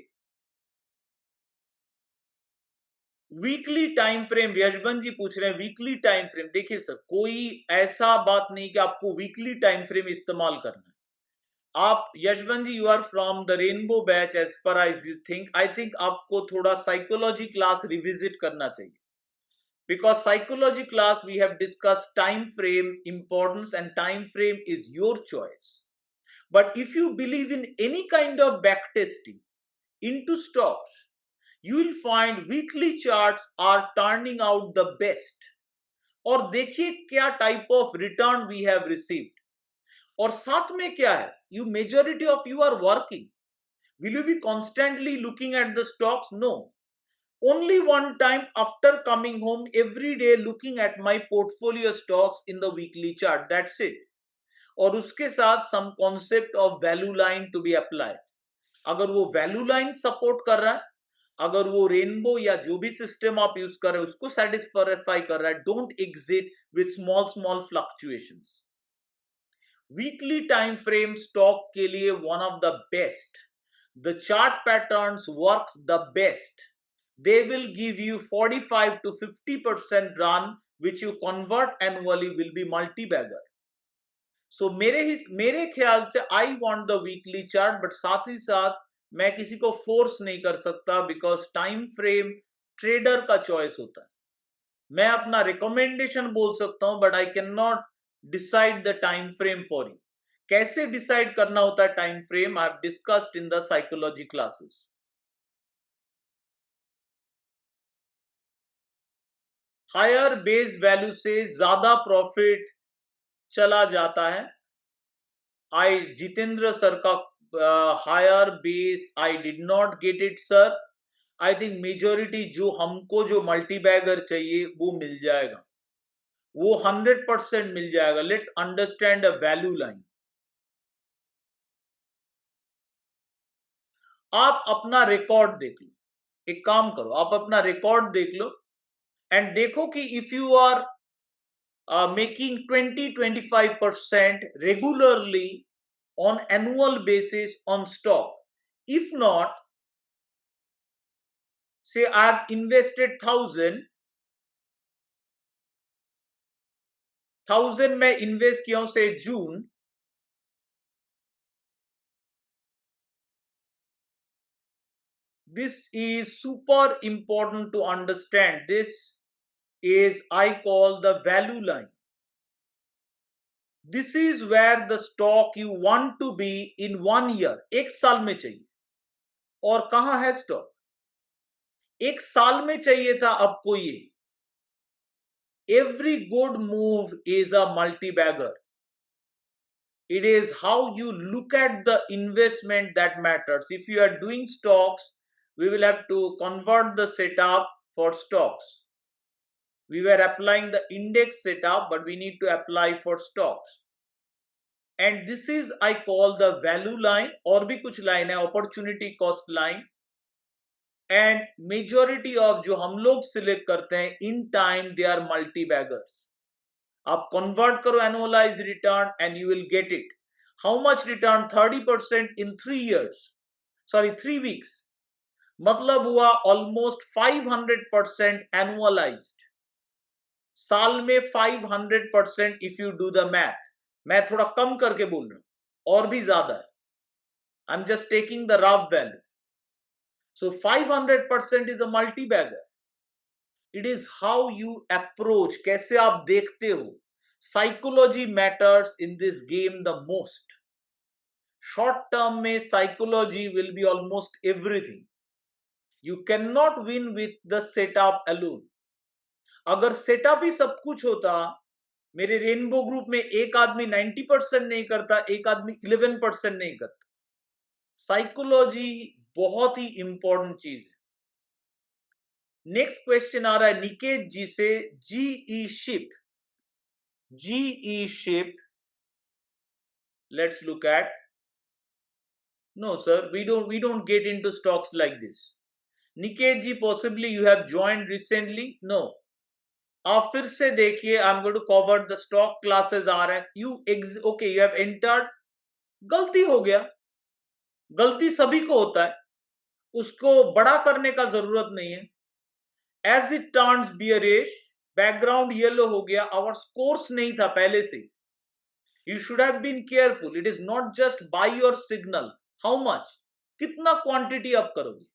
Weekly time frame, Yashwant ji पूछ रहे हैं weekly time frame. देखिए sir, कोई ऐसा बात नहीं कि आपको वीकली टाइम फ्रेम इस्तेमाल करना है. आप Yashwant ji, you are from the rainbow batch, as per I think आपको थोड़ा साइकोलॉजी क्लास रिविजिट करना चाहिए, because psychology class we have discussed time frame importance and time frame is your choice. But if you believe in any kind of backtesting into stocks, you will find weekly charts are turning out the best. और देखिए क्या type of return we have received, और साथ में क्या है, you majority of you are working. Will you be constantly looking at the stocks? No. Only one time after coming home every day looking at my portfolio stocks in the weekly chart, that's it. और उसके साथ some concept of value line to be applied. अगर वो value line support कर रहा है, अगर वो रेनबो या जो भी सिस्टम आप यूज कर रहे हैं उसको सेटिस्फाई कर रहा है, don't exit with small small fluctuations. Weekly time frame stock के लिए one of the best. the chart patterns works the best. They will give you 45 to 50% run, which you convert annually will be multi-bagger. So मेरे ख्याल से I want the weekly chart, but साथ ही साथ मैं किसी को फोर्स नहीं कर सकता, बिकॉज टाइम फ्रेम ट्रेडर का चॉइस होता है. मैं अपना रिकमेंडेशन बोल सकता हूं, but I can not decide the time frame for you. कैसे डिसाइड करना होता है time frame, I have discussed in the psychology classes. Higher base value से ज्यादा प्रॉफिट चला जाता है. आई जितेंद्र सर का higher base I did not get it sir. I think majority जो हमको जो मल्टीबैगर चाहिए वो मिल जाएगा, वो 100% मिल जाएगा. Let's understand a value line. आप अपना रिकॉर्ड देख लो, एक काम करो, आप अपना रिकॉर्ड देख लो एंड देखो कि if you are making 20-25% regularly on annual basis on stock. If not, say I have invested 1000 में इन्वेस्ट किया हूं से जून, this is super important to understand. This is I call the value line. This is where the stock you want to be in 1 year. एक साल में चाहिए. और कहां है स्टॉक? एक साल में चाहिए था, आपको ये. Every good move is a multi-bagger. It is how you look at the investment that matters. If you are doing stocks, we will have to convert the setup for stocks. We were applying the index setup, but we need to apply for stocks. And this is I call the value line. और भी कुछ line है, opportunity cost line. And majority of जो हम लोग select करते हैं in time, they are multi-baggers. आप convert करो annualized return and you will get it. How much return? 30% in 3 years. Sorry, 3 weeks. मतलब हुआ almost 500% annualized. साल में 500% if you do the math. मैं थोड़ा कम करके बोल रहा हूं, और भी ज्यादा है. I'm just taking the rough value. So 500% is a multi-bagger. It is how you approach, कैसे आप देखते हो. Psychology matters in this game the most. Short term में psychology will be almost everything. You cannot win with the setup alone. अगर setup ही सब कुछ होता, मेरे रेनबो ग्रुप में एक आदमी 90% नहीं करता, एक आदमी 11% नहीं करता. साइकोलॉजी बहुत ही इंपॉर्टेंट चीज है. नेक्स्ट क्वेश्चन आ रहा है निकेत जी से. GE ship, let's look at. No sir, we don't get into stocks like this. Niket ji, possibly you have joined recently. No, आप फिर से देखिए. I'm going to cover the stock classes आ रहे हैं. Okay, you have entered. गलती हो गया, गलती सभी को होता है, उसको बड़ा करने का जरूरत नहीं है. As it turns bearish, background yellow हो गया. आवर कोर्स नहीं था पहले से. You should have been careful. It is not just buy your signal. How much? कितना क्वांटिटी आप करोगे,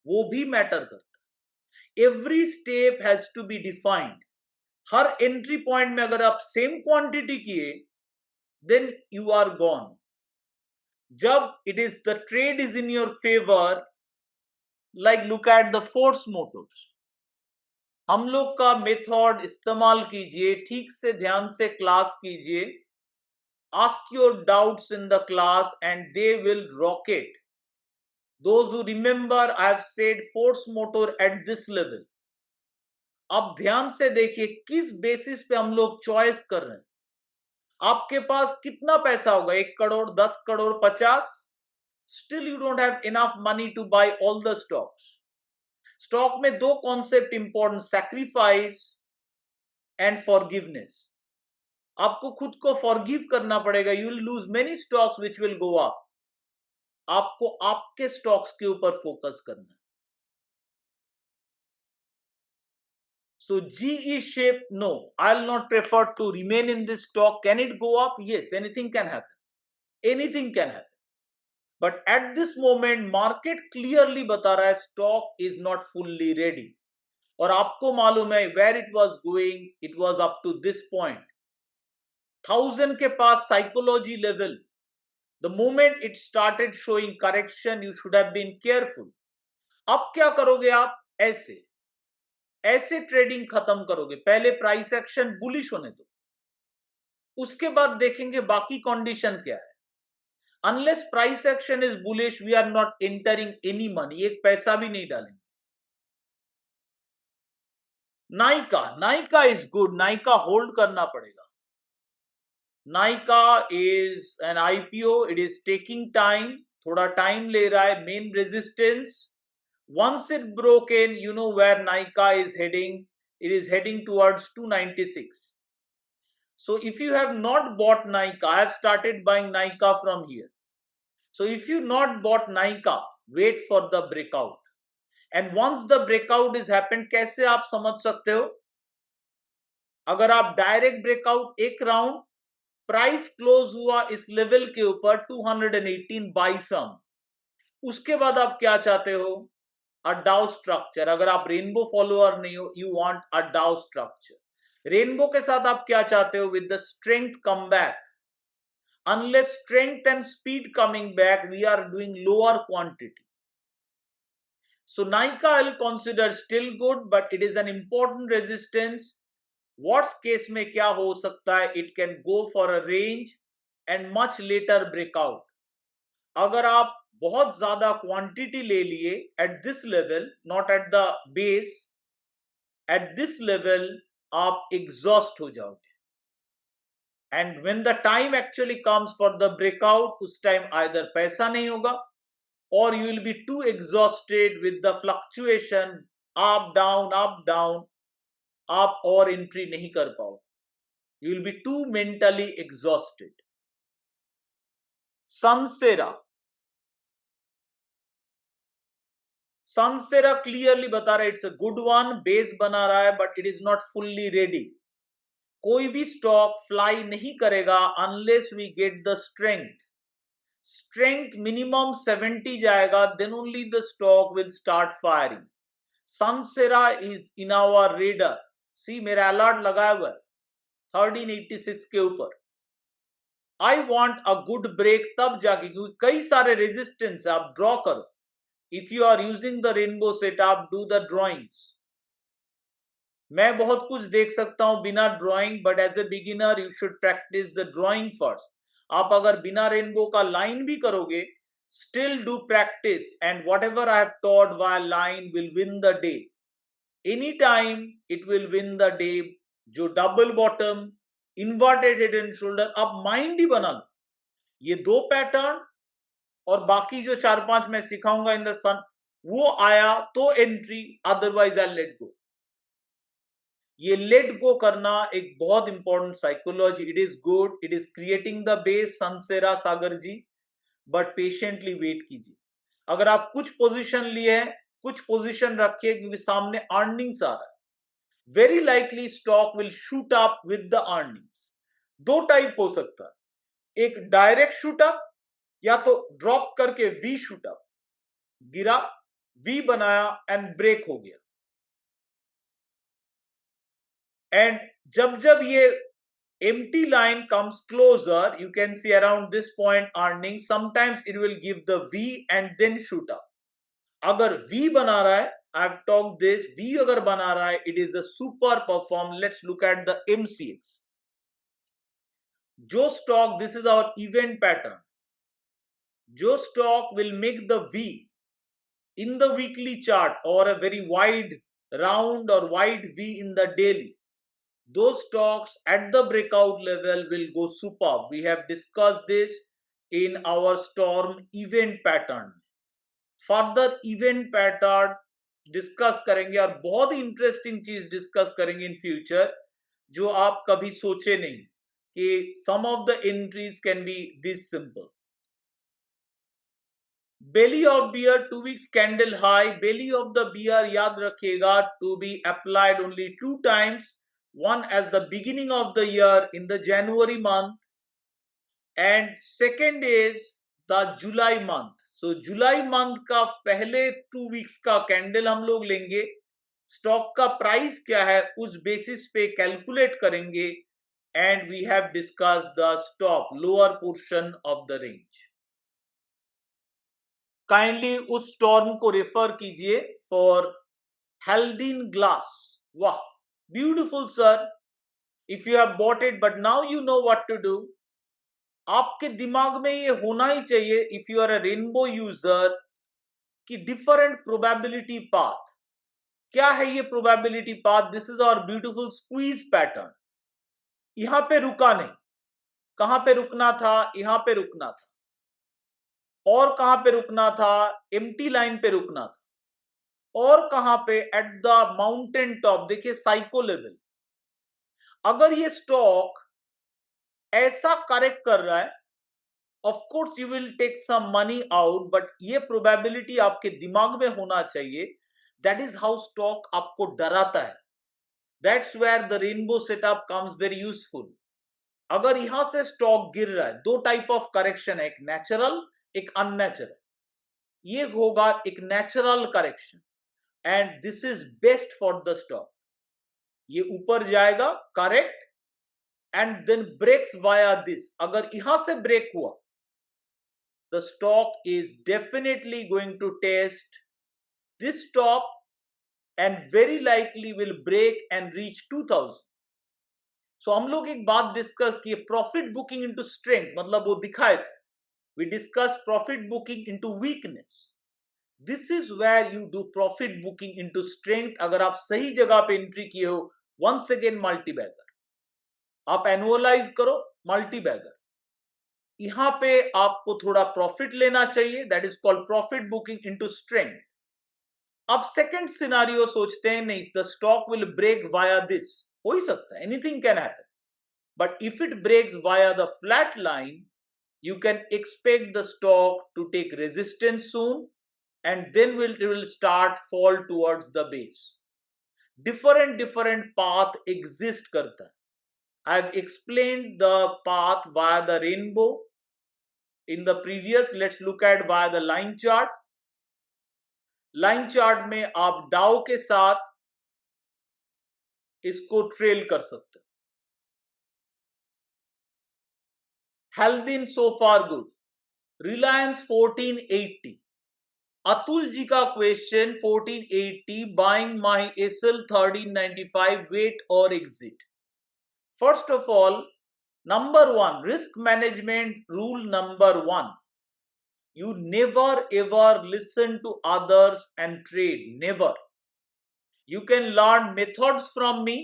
वो भी मैटर करता है. Every step has to be defined. हर एंट्री पॉइंट में अगर आप सेम क्वांटिटी किए, देन यू आर गॉन. जब it is the trade is in your favour, like look at the force motors. हम लोग का मेथड इस्तेमाल कीजिए, ठीक से ध्यान से क्लास कीजिए. Ask your doubts in the class and they will rocket. Those who remember, I have said force motor at this level. अब ध्यान से देखिए किस बेसिस पे हम लोग चॉइस कर रहे हैं. आपके पास कितना पैसा होगा? 1 crore, 10 crore, 50? Still you don't have enough money to buy all the stocks. Stock में दो concept important, sacrifice and forgiveness. आपको खुद को फॉरगिव करना पड़ेगा. You will lose many stocks which will go up. आपको आपके स्टॉक्स के ऊपर फोकस करना है. So G is shape, no, I'll not prefer to remain in this stock. Can it go up? Yes, anything can happen. Anything can happen. But at this moment, market clearly बता रहा है stock is not fully ready. और आपको मालूम है where it was going, it was up to this point. 1000 के पास psychology level. The moment it started showing correction, you should have been careful. अब क्या करोगे आप? ऐसे ट्रेडिंग खत्म करोगे. पहले प्राइस एक्शन बुलिश होने दो, उसके बाद देखेंगे बाकी कंडीशन क्या है. Unless price action is bullish, we are not entering any money. एक पैसा भी नहीं डालेंगे. Nykaa is good. Nykaa hold करना पड़ेगा. Nykaa is an IPO. It is taking time. थोड़ा टाइम ले रहा है. Main resistance, once it broke in, you know where Nika is heading. It is heading towards 296. So if you have not bought Nika, I have started buying Nika from here. So if you not bought Nika, wait for the breakout. And once the breakout is happened, कैसे आप समझ सकते हो? अगर आप direct breakout, एक round price close हुआ इस लेवल के ऊपर 218 बाई सम, उसके बाद आप क्या चाहते हो? अ डाउ स्ट्रक्चर. अगर आप रेनबो फॉलोअर नहीं हो, यू वांट अ डाउ स्ट्रक्चर. रेनबो के साथ आप क्या चाहते हो? With the strength come back. Unless strength and speed coming back, we are doing lower quantity. So Nykaa I will consider still good, but it is an important resistance. What's case में क्या हो सकता है? It can go for a range and much later breakout. अगर आप बहुत ज्यादा quantity ले लिए at this level, not at the base, at this level आप एग्जॉस्ट हो जाओगे. And when the time actually comes for the breakout, उस टाइम आइदर पैसा नहीं होगा और you will be too exhausted with the fluctuation, up down. आप और एंट्री नहीं कर पाओगे. You will be too mentally exhausted. Sansera clearly बता रहा है it's a good one. Base बना रहा है but it is not fully ready. कोई भी स्टॉक फ्लाई नहीं करेगा unless we get the strength minimum 70 जाएगा, then only the stock will start firing. Sansera is in our radar. See, मेरा alert लगाया हुआ है 1386 के ऊपर. I want a good break तब जाके, क्योंकि कई सारे रेजिस्टेंस आप ड्रॉ करो. If you are using the rainbow setup, do the drawings. मैं बहुत कुछ देख सकता हूं बिना drawing, but as a beginner you should practise the drawing first. आप अगर बिना रेनबो का लाइन भी करोगे, still do practise, and whatever I have taught Y line will win the day. Any time it will win the day. जो double bottom, inverted head and shoulder, आप mind ही बना लो. ये दो पैटर्न और बाकी जो 4-5 मैं सिखाऊंगा इन द सन, वो आया तो entry, otherwise I let go. ये लेट गो करना एक बहुत important psychology. It is good, it is creating the base, Sansera Sagar ji, but patiently wait कीजिए. अगर आप कुछ पोजीशन लिए हैं, कुछ पोजीशन रखिए, क्योंकि सामने अर्निंग्स आ रहा है. Very likely stock will shoot up with the earnings. दो टाइप हो सकता है, एक डायरेक्ट शूट अप, या तो ड्रॉप करके वी शूट अप. गिरा, वी बनाया एंड ब्रेक हो गया. एंड जब ये empty line comes closer, you can see around this point earning. Sometimes it will give the V and then shoot up. अगर V बना रहा है, I've talked this, V अगर बना रहा है, it is a super perform. Let's look at the MCX. जो stock, this is our event pattern. जो stock will make the V in the weekly chart or a very wide round or wide V in the daily, those stocks at the breakout level will go superb. We have discussed this in our storm event pattern. Further event pattern discuss करेंगे और बहुत ही interesting चीज discuss करेंगे in future, जो आप कभी सोचे नहीं कि some of the entries can be this simple. belly of bear 2 weeks candle high. Belly of the bear याद रखिएगा to be applied only 2 times. One at the beginning of the year in the January month, and second is the July month. So July month का पहले 2 weeks का candle हम लोग लेंगे, stock का price क्या है उस बेसिस पे कैलकुलेट करेंगे, and we have discussed the stop lower portion of the range. Kindly उस टर्म को रेफर कीजिए फॉर हेल्डिन ग्लास. वाह, beautiful sir. If you have bought it but now you know what to do. आपके दिमाग में ये होना ही चाहिए if you are a rainbow user कि डिफरेंट प्रोबेबिलिटी पाथ. क्या है ये probability path? This is our beautiful squeeze pattern. यहां पे रुका नहीं. कहां पे रुकना था? यहां पे रुकना था. और कहां पे रुकना था? एम्प्टी लाइन पे रुकना था. और कहां पे? At the mountain top. देखिए साइको लेवल. अगर ये स्टॉक ऐसा करेक्ट कर रहा है, of course you will take some money out, but ये प्रोबेबिलिटी आपके दिमाग में होना चाहिए. दैट इज हाउ स्टॉक आपको डराता है. That's where the rainbow setup comes very useful. अगर यहां से स्टॉक गिर रहा है, दो टाइप ऑफ करेक्शन है, एक नेचुरल एक अननेचुरल. ये होगा एक natural correction, and this is best for the stock. ये ऊपर जाएगा correct and then breaks via this. अगर यहां से ब्रेक हुआ, the stock is definitely going to test this top and very likely will break and reach 2000. So हम लोग एक बात डिस्कस किए, प्रॉफिट बुकिंग इनटू स्ट्रेंथ, मतलब वो दिखाए थे. We discuss profit booking into weakness. This is where you do profit booking into strength. अगर आप सही जगह पे एंट्री किए हो, वंस अगेन मल्टीबैगर. आप एनुअलाइज करो मल्टीबैगर. यहां पे आपको थोड़ा प्रॉफिट लेना चाहिए. That is called profit booking into strength. अब सेकंड सिनारियो सोचते हैं, नहीं the stock will break via this. हो ही सकता है, anything can happen. But if it breaks via the flat line, you can expect the stock to take resistance soon, and then it will start fall towards the base. Different path exist करता है. I've explained the path via the rainbow in the previous. Let's look at via the line chart. Line chart में आप डाउ के साथ इसको trail कर सकते हैं. Heldin so far good. Reliance 1480. Atul ji का क्वेश्चन 1480. बाइंग माई SL 1395, वेट और exit. First of all, number one, risk management rule number one, you never ever listen to others and trade. Never. You can learn methods from me,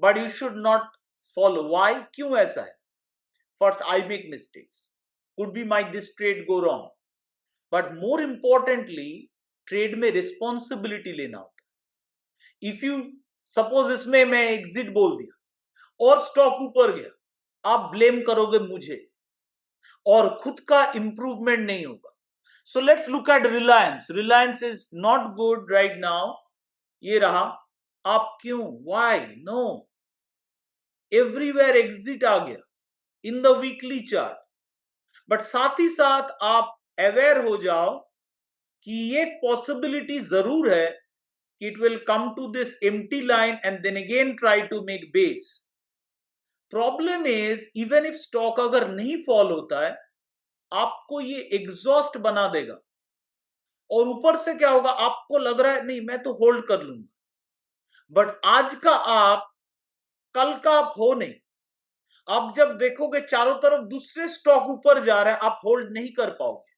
but you should not follow. Why? क्यों ऐसा है? First, I make mistakes. Could be my this trade go wrong. But more importantly, trade में responsibility लेना होता है. If you suppose इसमें मैं exit बोल दिया और स्टॉक ऊपर गया, आप ब्लेम करोगे मुझे और खुद का इंप्रूवमेंट नहीं होगा. So let's look eight Reliance. Reliance is not good right now. ये रहा. आप क्यों? वाई? नो. एवरीवेयर एग्जिट आ गया in the weekly chart. But साथ ही साथ आप अवेयर हो जाओ कि ये पॉसिबिलिटी जरूर है कि it will come to this empty line and then again try to make base. Problem is, even if stock अगर नहीं फॉल होता है, आपको ये एग्जॉस्ट बना देगा. और ऊपर से क्या होगा? आपको लग रहा है नहीं मैं तो होल्ड कर लूंगा, बट आज का आप, कल का आप हो नहीं. आप जब देखोगे चारों तरफ दूसरे स्टॉक ऊपर जा रहे हैं, आप होल्ड नहीं कर पाओगे.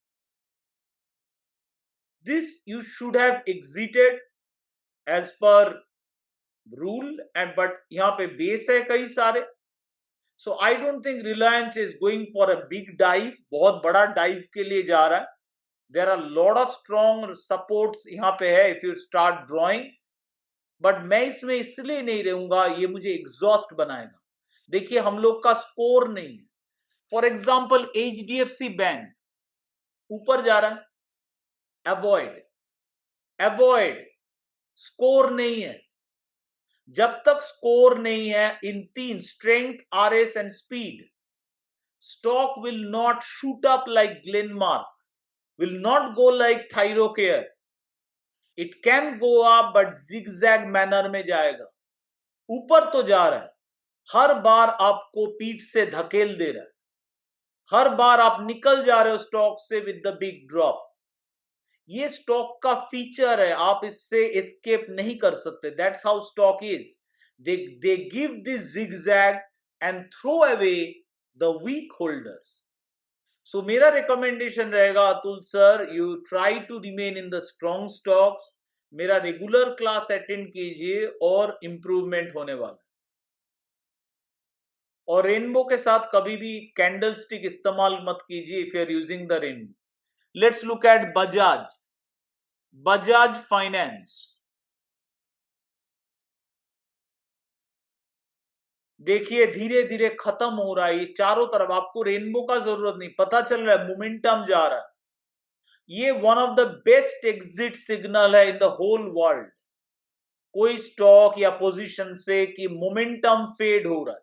This you should have exited as per rule, and but यहां पे बेस है कई सारे. So I don't think Reliance is going for a big dive. बहुत बड़ा डाइव के लिए जा रहा है. There are lot of strong supports यहां पे है if you start drawing. But मैं इसमें इसलिए नहीं रहूंगा, ये मुझे एग्जॉस्ट बनाएगा. देखिए हम लोग का स्कोर नहीं है. फॉर एग्जाम्पल HDFC बैंक ऊपर जा रहा है, अवॉइड, अवॉइड, स्कोर नहीं है। जब तक स्कोर नहीं है इन तीन, strength, RS and speed, stock will not shoot up like Glenmark, will not go like Thyrocare. It can go up but zigzag manner में जाएगा। ऊपर तो जा रहा है, हर बार आपको पीठ से धकेल दे रहा है, हर बार आप निकल जा रहे हो स्टॉक से विद द बिग ड्रॉप। ये स्टॉक का फीचर है, आप इससे एस्केप नहीं कर सकते। That's how stock is. They give this zigzag and throw away the weak holders. So मेरा रिकमेंडेशन रहेगा Atul sir, you try to remain in the strong stocks. मेरा रेगुलर क्लास अटेंड कीजिए और इंप्रूवमेंट होने वाला। और रेनबो के साथ कभी भी कैंडल स्टिक इस्तेमाल मत कीजिए if you are using the rainbow. Let's look at Bajaj, Bajaj finance. देखिए धीरे धीरे खत्म हो रहा है ये चारों तरफ, आपको रेनबो का जरूरत नहीं, पता चल रहा है मोमेंटम जा रहा है। ये one of the best exit signal है इन द होल वर्ल्ड, कोई स्टॉक या पोजीशन से कि मोमेंटम फेड हो रहा है।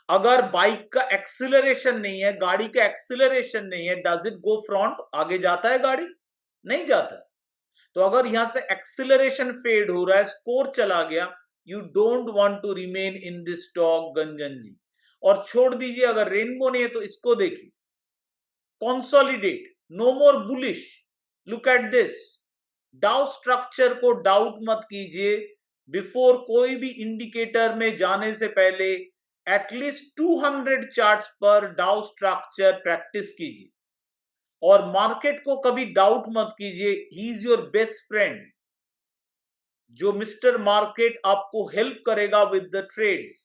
अगर बाइक का एक्सीलरेशन नहीं है, गाड़ी का एक्सीलरेशन नहीं है, डज इट गो फ्रंट? आगे जाता है गाड़ी? नहीं जाता। तो अगर यहां से एक्सीलरेशन फेड हो रहा है, स्कोर चला गया, you don't want to remain in this stock Ganjan ji. और छोड़ दीजिए, अगर रेनबो नहीं है तो इसको देखिए, consolidate, no more bullish. Look at this down structure को डाउट मत कीजिए। बिफोर कोई भी इंडिकेटर में जाने से पहले एटलीस्ट 200 चार्ट्स पर डाउ स्ट्रक्चर प्रैक्टिस कीजिए। और मार्केट को कभी डाउट मत कीजिए, he is your best friend. जो मिस्टर मार्केट आपको हेल्प करेगा विद द ट्रेड्स।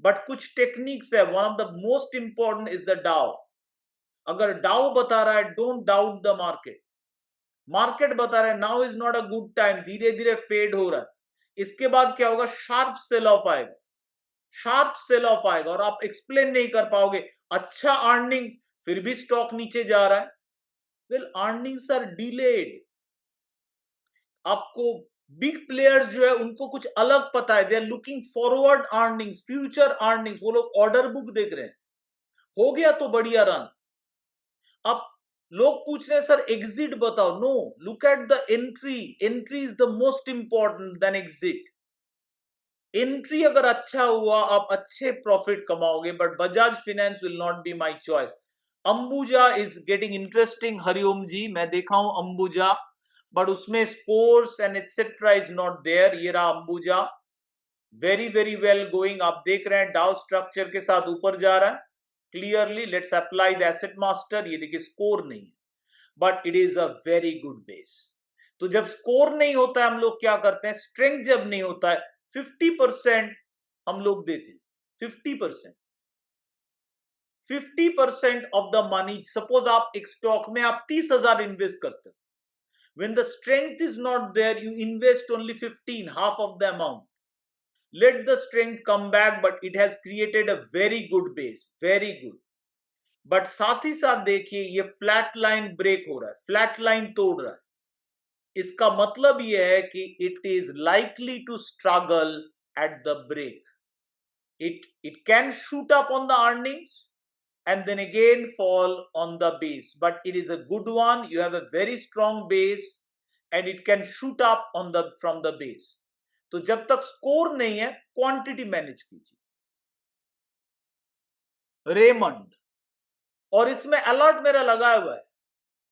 बट कुछ टेक्निक्स है, one of the most important is the डाउ। अगर डाउ बता रहा है don't doubt the market. Market बता रहा है now is not a good time, धीरे धीरे फेड हो रहा है, इसके बाद क्या होगा? शार्प सेल ऑफ आएगा, शार्प सेल ऑफ आएगा और आप एक्सप्लेन नहीं कर पाओगे। अच्छा अर्निंग्स, फिर भी स्टॉक नीचे जा रहा है। Well, earnings are delayed. आपको बिग प्लेयर्स जो है उनको कुछ अलग पता है, they are looking forward earnings, future earnings. वो लोग ऑर्डर बुक देख रहे हैं, हो गया तो बढ़िया रन। अब लोग पूछ रहे हैं सर एग्जिट बताओ। No, look at the entry, entry is the most important than exit. Entry अगर अच्छा हुआ आप अच्छे प्रॉफिट कमाओगे, but Bajaj finance will not be my choice. Ambuja is getting interesting Hariom ji, मैं देखा हूं अंबुजा, बट उसमें scores and etcetera is not there. ये रहा Ambuja, very very well going. आप देख रहे हैं डाउ स्ट्रक्चर के साथ ऊपर जा रहा है clearly. Let's apply the asset master. ये देखिए स्कोर नहीं है, but it is a very good base. तो जब स्कोर नहीं होता है हम लोग क्या करते हैं? स्ट्रेंथ जब नहीं होता है 50% हम लोग देते हैं। 50%, 50% ऑफ द मनी। सपोज आप एक स्टॉक में आप 30,000 इन्वेस्ट करते हो, when the strength is not there you invest only 15, half of the amount. Let the strength come back, but it has created a very good base, very good. But साथ ही साथ देखिए ये flat line break हो रहा है, flat line तोड़ रहा है। इसका मतलब यह है कि it is likely to struggle at the break. It can shoot up on the earnings and then again fall on the base, but it is a good one. You have a very strong base and it can shoot up on the from the base. तो जब तक score नहीं है quantity manage कीजिए। Raymond, और इसमें alert मेरा लगा हुआ है,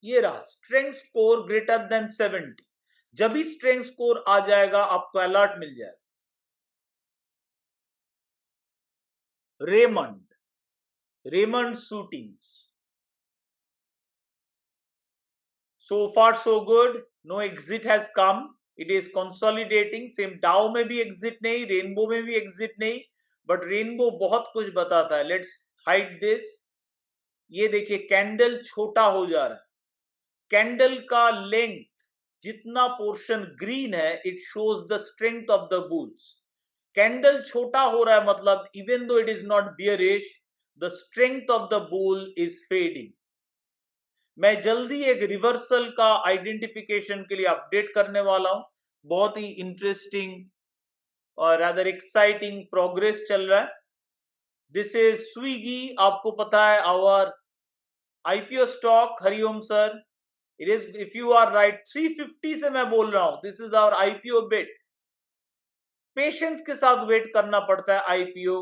ये रहा स्ट्रेंथ स्कोर ग्रेटर देन 70। जब भी स्ट्रेंथ स्कोर आ जाएगा आपको अलर्ट मिल जाएगा। Raymond, Raymond shootings, so far so good, no exit has come, it is consolidating। Same डाउ में भी एग्जिट नहीं, रेनबो में भी एग्जिट नहीं, बट रेनबो बहुत कुछ बताता है। Let's hide this. ये देखिए कैंडल छोटा हो जा रहा है, कैंडल का लेंथ जितना पोर्शन ग्रीन है it shows the strength of the bulls. Candle छोटा हो रहा है मतलब even though it is not bearish, the strength of the bull is fading. मैं जल्दी एक रिवर्सल का आइडेंटिफिकेशन के लिए अपडेट करने वाला हूं। बहुत ही इंटरेस्टिंग और रादर एक्साइटिंग प्रोग्रेस चल रहा है। दिस इज स्विगी, आपको पता है our IPO stock. Hariom sir, it is, if you are right, 350 से मैं बोल रहा हूं। This is our IPO bit. Patience के साथ वेट करना पड़ता है आईपीओ।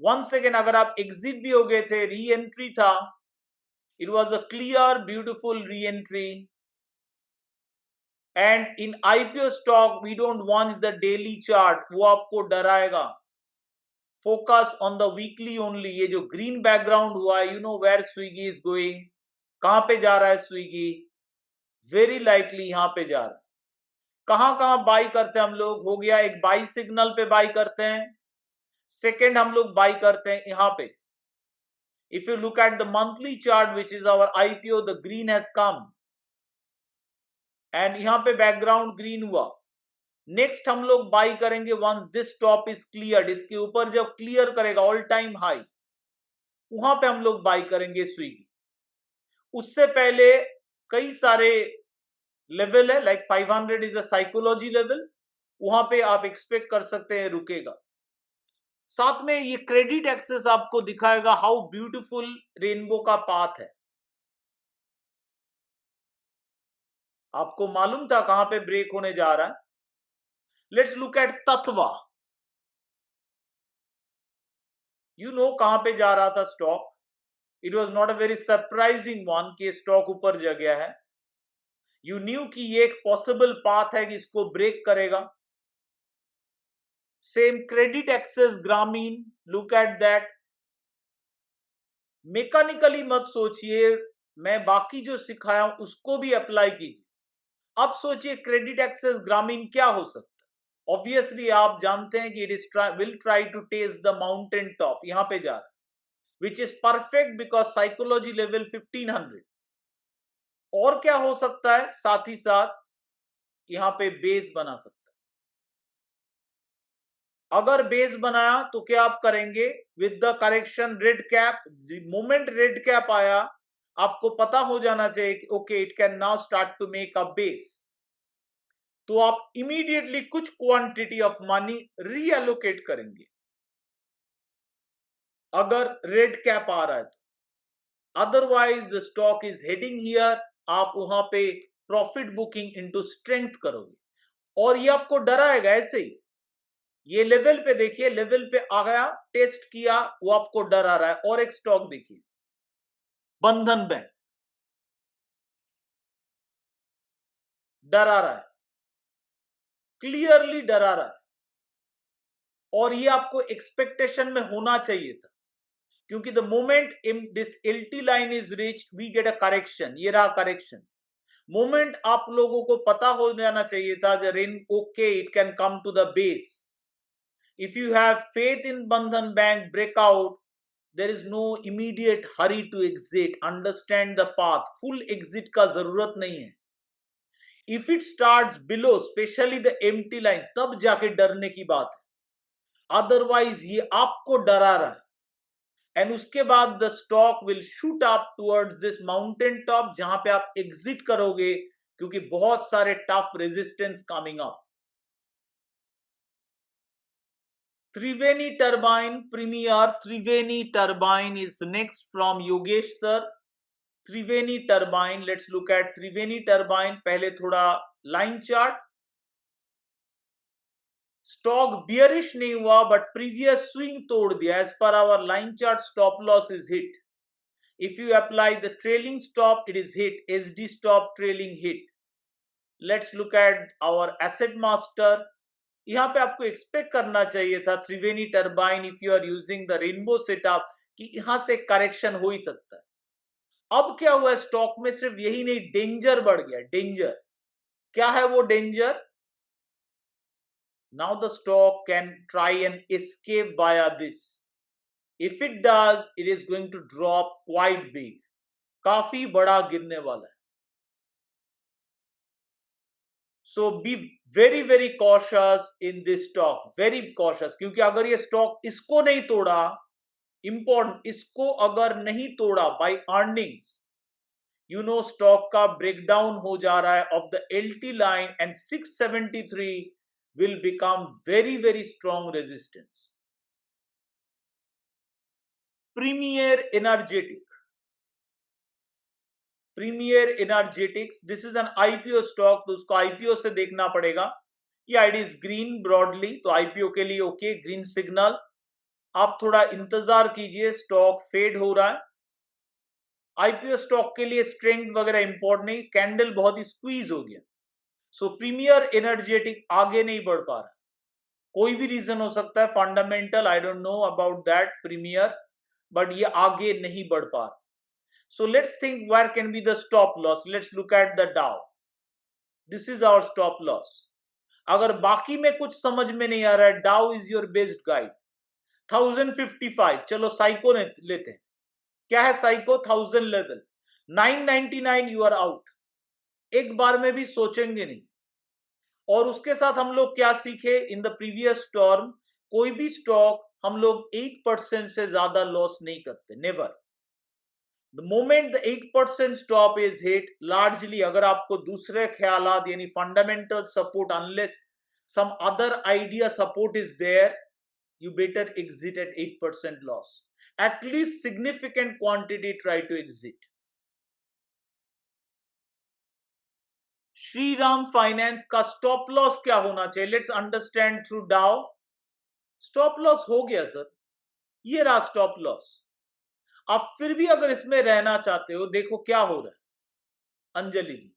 वंस अगेन, अगर आप एग्जिट भी हो गए थे, री एंट्री था, it was a clear beautiful reentry. And in IPO stock we don't watch the daily chart, वो आपको डराएगा। Focus on the weekly only. ये जो ग्रीन बैकग्राउंड हुआ है, you know where Swiggy is going, कहां पे जा रहा है स्विगी, वेरी लाइकली यहां पे जा रहा है। कहां कहां बाई करते हैं हम लोग? हो गया, एक बाई सिग्नल पे बाई करते हैं। सेकेंड हम लोग बाई करते हैं यहां पे। If you look at the monthly chart which is our IPO, the green has come and यहां पे बैकग्राउंड ग्रीन हुआ। नेक्स्ट हम लोग बाई करेंगे once this top is clear. इसके ऊपर जब क्लियर करेगा ऑल टाइम हाई, वहां पे हम लोग बाई करेंगे स्विगी। उससे पहले कई सारे लेवल है, like 500 is a psychology level, वहां पे आप एक्सपेक्ट कर सकते हैं रुकेगा। साथ में ये क्रेडिट एक्सेस आपको दिखाएगा हाउ ब्यूटीफुल रेनबो का पाथ है। आपको मालूम था कहां पे ब्रेक होने जा रहा है? Let's look eight Tatva. You know कहां पे जा रहा था stock? It was not a very surprising one कि स्टॉक ऊपर जा गया है। यू न्यू कि ये एक पॉसिबल पाथ है कि इसको ब्रेक करेगा। सेम क्रेडिट एक्सेस ग्रामीण, लुक एट दैट। मैकेनिकली मत सोचिए, मैं बाकी जो सिखाया हूं उसको भी अप्लाई कीजिए। अब सोचिए क्रेडिट एक्सेस ग्रामीण क्या हो सकता है? ऑब्वियसली आप जानते हैं कि it is will try to test the mountain top, यहां पे जा रहा है, which is perfect because psychology level 1500। और क्या हो सकता है? साथ ही साथ यहां पे बेस बना सकता है। अगर बेस बनाया तो क्या आप करेंगे? With the correction red cap, moment red cap आया, आपको पता हो जाना चाहिए कि okay it can now start to make a base. तो आप इमीडिएटली कुछ क्वांटिटी ऑफ मनी रीएलोकेट करेंगे अगर रेड कैप आ रहा है तो। Otherwise the stock is heading here, आप वहां पे प्रॉफिट बुकिंग इनटू स्ट्रेंथ करोगे और ये आपको डराएगा ऐसे ही। ये लेवल पे देखिए, लेवल पे आ गया, टेस्ट किया, वो आपको डरा रहा है। और एक स्टॉक देखिए, बंधन बैंक, डरा रहा है, क्लियरली डरा रहा है। और ये आपको एक्सपेक्टेशन में होना चाहिए था, क्योंकि the moment in this LT line is reached we get a correction. ये रहा करेक्शन। मोमेंट आप लोगों को पता हो जाना चाहिए था okay it can come to the base. If you have faith in Bandhan bank breakout, there is no immediate hurry to exit, understand the path, full exit का जरूरत नहीं है। if it starts below, especially the empty line, तब जाके डरने की बात है। अदरवाइज ये आपको डरा रहा है एंड उसके बाद the stock will shoot up towards this mountain top, जहां पे आप एग्जिट करोगे क्योंकि बहुत सारे tough resistance coming up. Triveni turbine premier, Triveni turbine is next from Yogesh sir. Triveni turbine, let's look at Triveni turbine. पहले थोड़ा लाइन चार्ट। स्टॉक बियरिश नहीं हुआ बट प्रीवियस स्विंग तोड़ दिया। As per our line chart stop loss is hit. If you apply the trailing stop it is hit, SD stop trailing hit. Let's look at our asset master. यहां पे आपको expect करना चाहिए था Triveni turbine, if you are using the rainbow setup, कि यहां से correction हो ही सकता है। अब क्या हुआ स्टॉक में? सिर्फ यही नहीं, डेंजर बढ़ गया। डेंजर क्या है? वो danger, now the stock can try and escape via this. If it does it is going to drop quite big, काफी बड़ा गिरने वाला है। So be very very cautious in this stock, very cautious, क्योंकि अगर ये स्टॉक इसको नहीं तोड़ा, इंपॉर्टेंट, इसको अगर नहीं तोड़ा by earnings, you know stock का ब्रेकडाउन हो जा रहा है of the LT line and 673 will become very very strong resistance. Premier Energetics, this is an IPO stock, तो उसको IPO से देखना पड़ेगा. ये आईडी इज ग्रीन ब्रॉडली, तो IPO के लिए ओके, ग्रीन सिग्नल. आप थोड़ा इंतजार कीजिए, स्टॉक फेड हो रहा है. IPO स्टॉक के लिए स्ट्रेंथ वगैरह इंपॉर्टेंट नहीं, कैंडल बहुत ही स्क्वीज हो गया. सो प्रीमियर एनर्जेटिक आगे नहीं बढ़ पा रहा. कोई भी रीजन हो सकता है, fundamental, I don't know about that premier, but ये आगे नहीं बढ़ पा रहा. So let's think where can be the stop loss. Let's look at the Dow. This is our stop loss. अगर बाकी में कुछ समझ में नहीं आ रहा है, डाउ इज योर बेस्ट गाइड. 1055, चलो साइको लेते हैं. क्या है psycho? 1000 level. 999 you are out. एक बार में भी सोचेंगे नहीं. और उसके साथ हम लोग क्या सीखे इन द प्रीवियस स्टॉर्म? कोई भी स्टॉक हम लोग 8% से ज्यादा लॉस नहीं करते, never. The moment the 8% stop is hit, largely अगर आपको दूसरे ख्यालात यानी fundamental support, unless some other idea support is there, you better exit at 8% loss. At least significant quantity try to exit. Shriram finance का stop loss क्या होना चाहिए? Let's understand through डाउ. स्टॉप लॉस हो गया सर, ये रहा स्टॉप लॉस. आप फिर भी अगर इसमें रहना चाहते हो, देखो क्या हो रहा है अंजलि जी.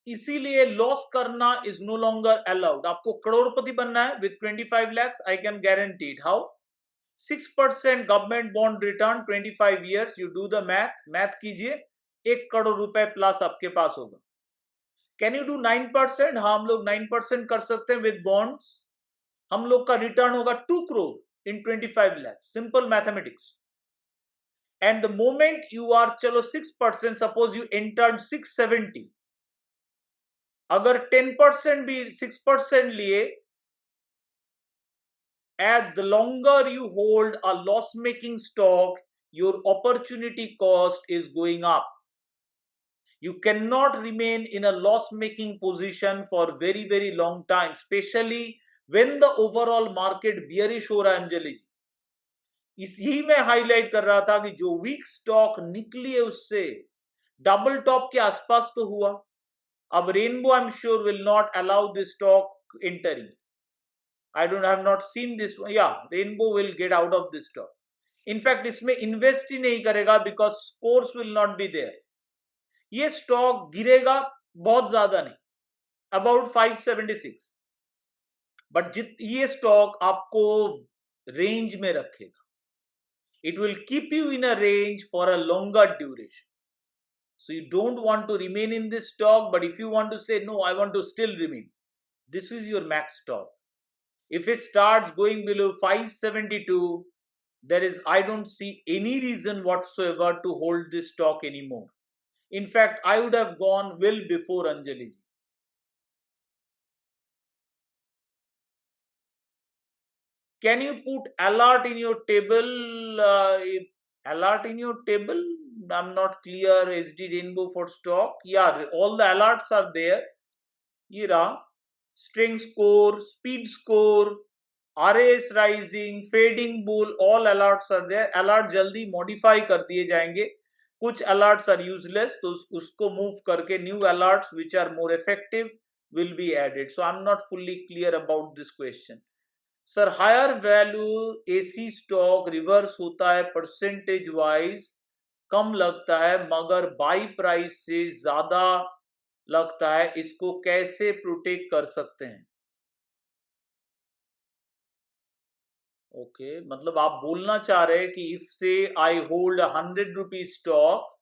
इसीलिए लॉस करना इज नो लॉन्गर अलाउड. आपको करोड़पति बनना है with 25 lakhs, I can guarantee it. How? 6% government bond return 25 years, you do the math कीजिए, 1 करोड़ रुपए प्लस आपके पास होगा. Can you do 9%? हाँ, हम लोग 9% कर सकते हैं विद बॉन्ड्स. हम लोग का रिटर्न होगा 2 crore in 25 lakhs. Simple mathematics. And the moment you are, चलो 6%, सपोज यू एंटर्ड 670, अगर 10% भी 6% लिए, as the longer you hold a loss making stock, your opportunity cost is going up. You cannot remain in a loss making position for very very long time, especially when the overall market bearish हो रहा है. अंजलि जी, इसी में highlight कर रहा था कि जो वीक स्टॉक निकली है उससे डबल टॉप के आसपास तो हुआ. अब rainbow I am sure will not allow this stock entering. I have not seen this one. Yeah, Rainbow will get out of this stock. In fact, इसमें इन्वेस्ट ही नहीं करेगा because scores will not be there. ये stock गिरेगा बहुत ज्यादा नहीं, about 576, but ये stock आपको रेंज में रखेगा. It will keep you in a range for a longer duration. So you don't want to remain in this stock, but if you want to say no, I want to still remain, this is your max stock. If it starts going below 572, there is, I don't see any reason whatsoever to hold this stock anymore. In fact, I would have gone well before Anjali ji. Can you put alert in your table? Alert in your table? I'm not clear. SD Rainbow for stock. Yeah, all the alerts are there. ये रहा. String score, speed score, RS rising, fading bull, all alerts are there. Alert जल्दी modify कर दिए जाएंगे. कुछ alerts are useless, तो उसको move करके new alerts which are more effective will be added. So I'm not fully clear about this question. Sir, higher value AC stock reverse होता है परसेंटेज वाइज, कम लगता है मगर बाई प्राइस से ज्यादा लगता है, इसको कैसे प्रोटेक्ट कर सकते हैं? ओके, मतलब आप बोलना चाह रहे हैं कि if say I hold 100 rupees stock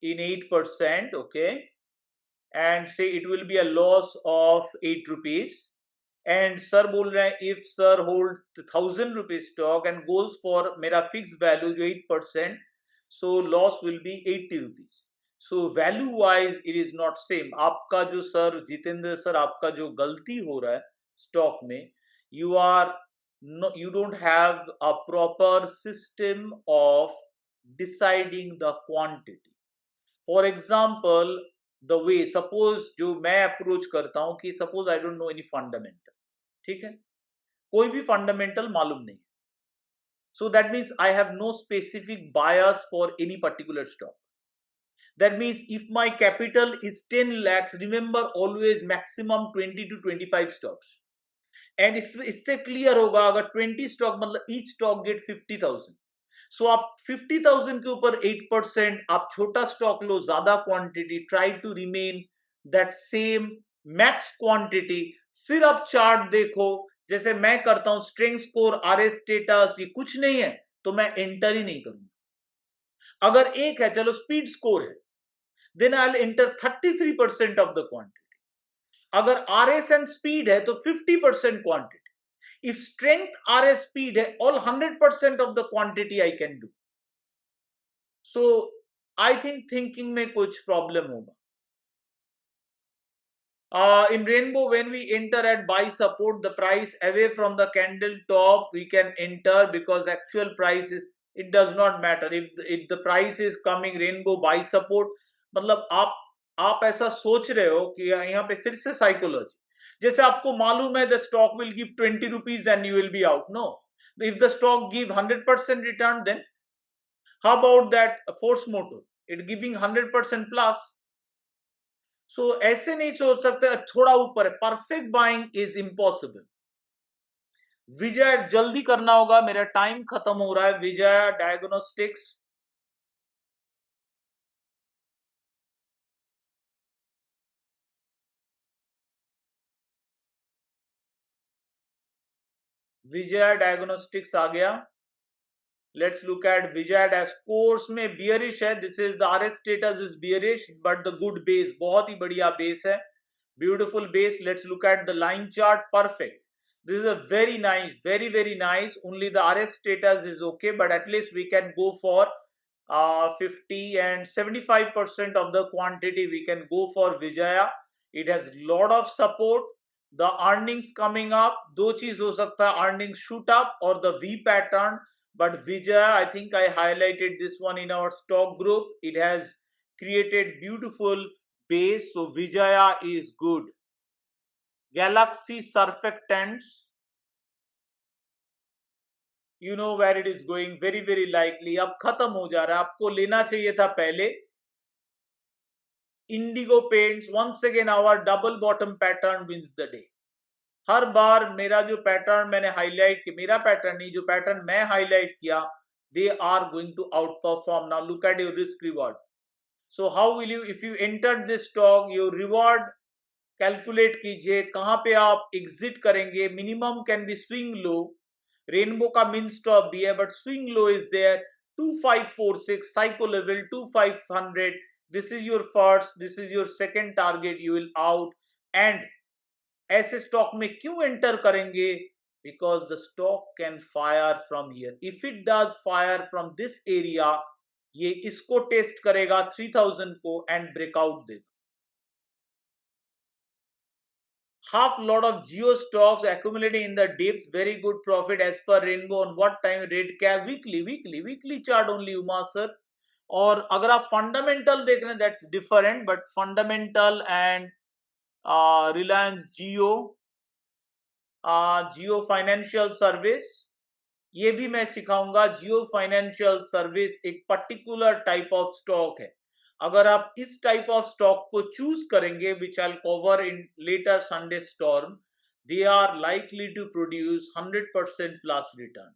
in 8%, okay, and say it will be a loss of 8 rupees. And sir बोल रहे हैं if sir hold 1000 rupees stock and goals for मेरा फिक्स वैल्यू जो 8%, so loss will be 80 rupees. So value wise it is not same. आपका जो sir Jitendra sir, आपका जो गलती हो रहा है स्टॉक में, you are no, you don't have a proper system of deciding the quantity. For example, the way, suppose जो मैं अप्रोच करता हूं कि suppose I don't know any fundamental, ठीक है, कोई भी fundamental मालूम नहीं, so that means I have no specific bias for any particular stock. That means if my capital is 10 lakhs, remember always maximum 20 to 25 stocks. And इससे clear होगा अगर 20 stock मतलब ईच स्टॉक गेट 50,000, सो आप 50,000 के ऊपर 8%, आप छोटा स्टॉक लो, ज्यादा quantity, try to remain that same max quantity. फिर आप चार्ट देखो, जैसे मैं करता हूं, स्ट्रेंथ स्कोर, आरएस स्टेटस, ये कुछ नहीं है तो मैं एंटर ही नहीं करूंगा। अगर एक है, चलो स्पीड स्कोर है, then I will enter 33% of the quantity. अगर आरएस एंड स्पीड है तो 50% quantity. If strength RS speed है, all 100% of the quantity I can do. So I thinking में कुछ प्रॉब्लम होगा। In rainbow, when we enter at buy support, the price away from the candle top we can enter, because actual price is, it does not matter if the price is coming rainbow buy support, मतलब आप ऐसा सोच रहे हो कि यहाँ पे फिर से साइकोलॉजी, जैसे आपको मालूम है the stock will give 20 rupees and you will be out. No, if the stock give 100% return, then how about that Force Motors, it giving 100% plus. So ऐसे नहीं सोच सकते थोड़ा ऊपर है, perfect buying is impossible. Vijay, जल्दी करना होगा, मेरा टाइम खत्म हो रहा है। विजय डायग्नोस्टिक्स, विजय डायग्नोस्टिक्स आ गया। Let's look eight Vijay dash course में बियरिश है, this is the RS status is bearish but the good base, बहुत ही बढ़िया बेस है, beautiful base. Let's look at the line chart, perfect, this is a very nice, very very nice, only the RS status is okay, but at least we can go for 50 and 75% of the quantity we can go for Vijaya. It has lot of support, the earnings coming up, दो चीज हो सकता है, earnings shoot up or the V pattern, but Vijaya, I think I highlighted this one in our stock group, it has created beautiful base, so Vijaya is good. Galaxy surfactants, you know where it is going, very very likely अब खत्म हो जा रहा है, आपको लेना चाहिए था पहले। Indigo paints, once again our double bottom pattern wins the day। हर बार मेरा जो पैटर्न मैंने हाईलाइट किया, मेरा पैटर्न नहीं, जो पैटर्न मैं हाईलाइट किया, they are going to outperform। now look at your risk reward, so how will you, if you entered this stock, your reward calculate कीजिए, कहां पे आप एग्जिट करेंगे। Minimum can be swing low, rainbow का min stop भी है, but swing low is there 2546, psycho level 2500, this is your first, this is your second target, you will out. And ऐसे स्टॉक में क्यों एंटर करेंगे, because the stock can fire from here, if it does fire from this area, ये इसको test करेगा 3000 को and breakout देगा। half lot of geo stocks accumulating in the dips, very good profit as per rainbow, on what time, red cap, weekly chart only Uma sir। और अगर आप fundamental देख रहे हैं that's different, but fundamental and Reliance Jio, Jio financial service, ये भी मैं सिखाऊंगा। जियो फाइनेंशियल सर्विस एक पर्टिकुलर टाइप ऑफ स्टॉक है, अगर आप इस टाइप ऑफ स्टॉक को चूज करेंगे, which I will cover in later Sunday storm, they are likely to produce 100% plus return.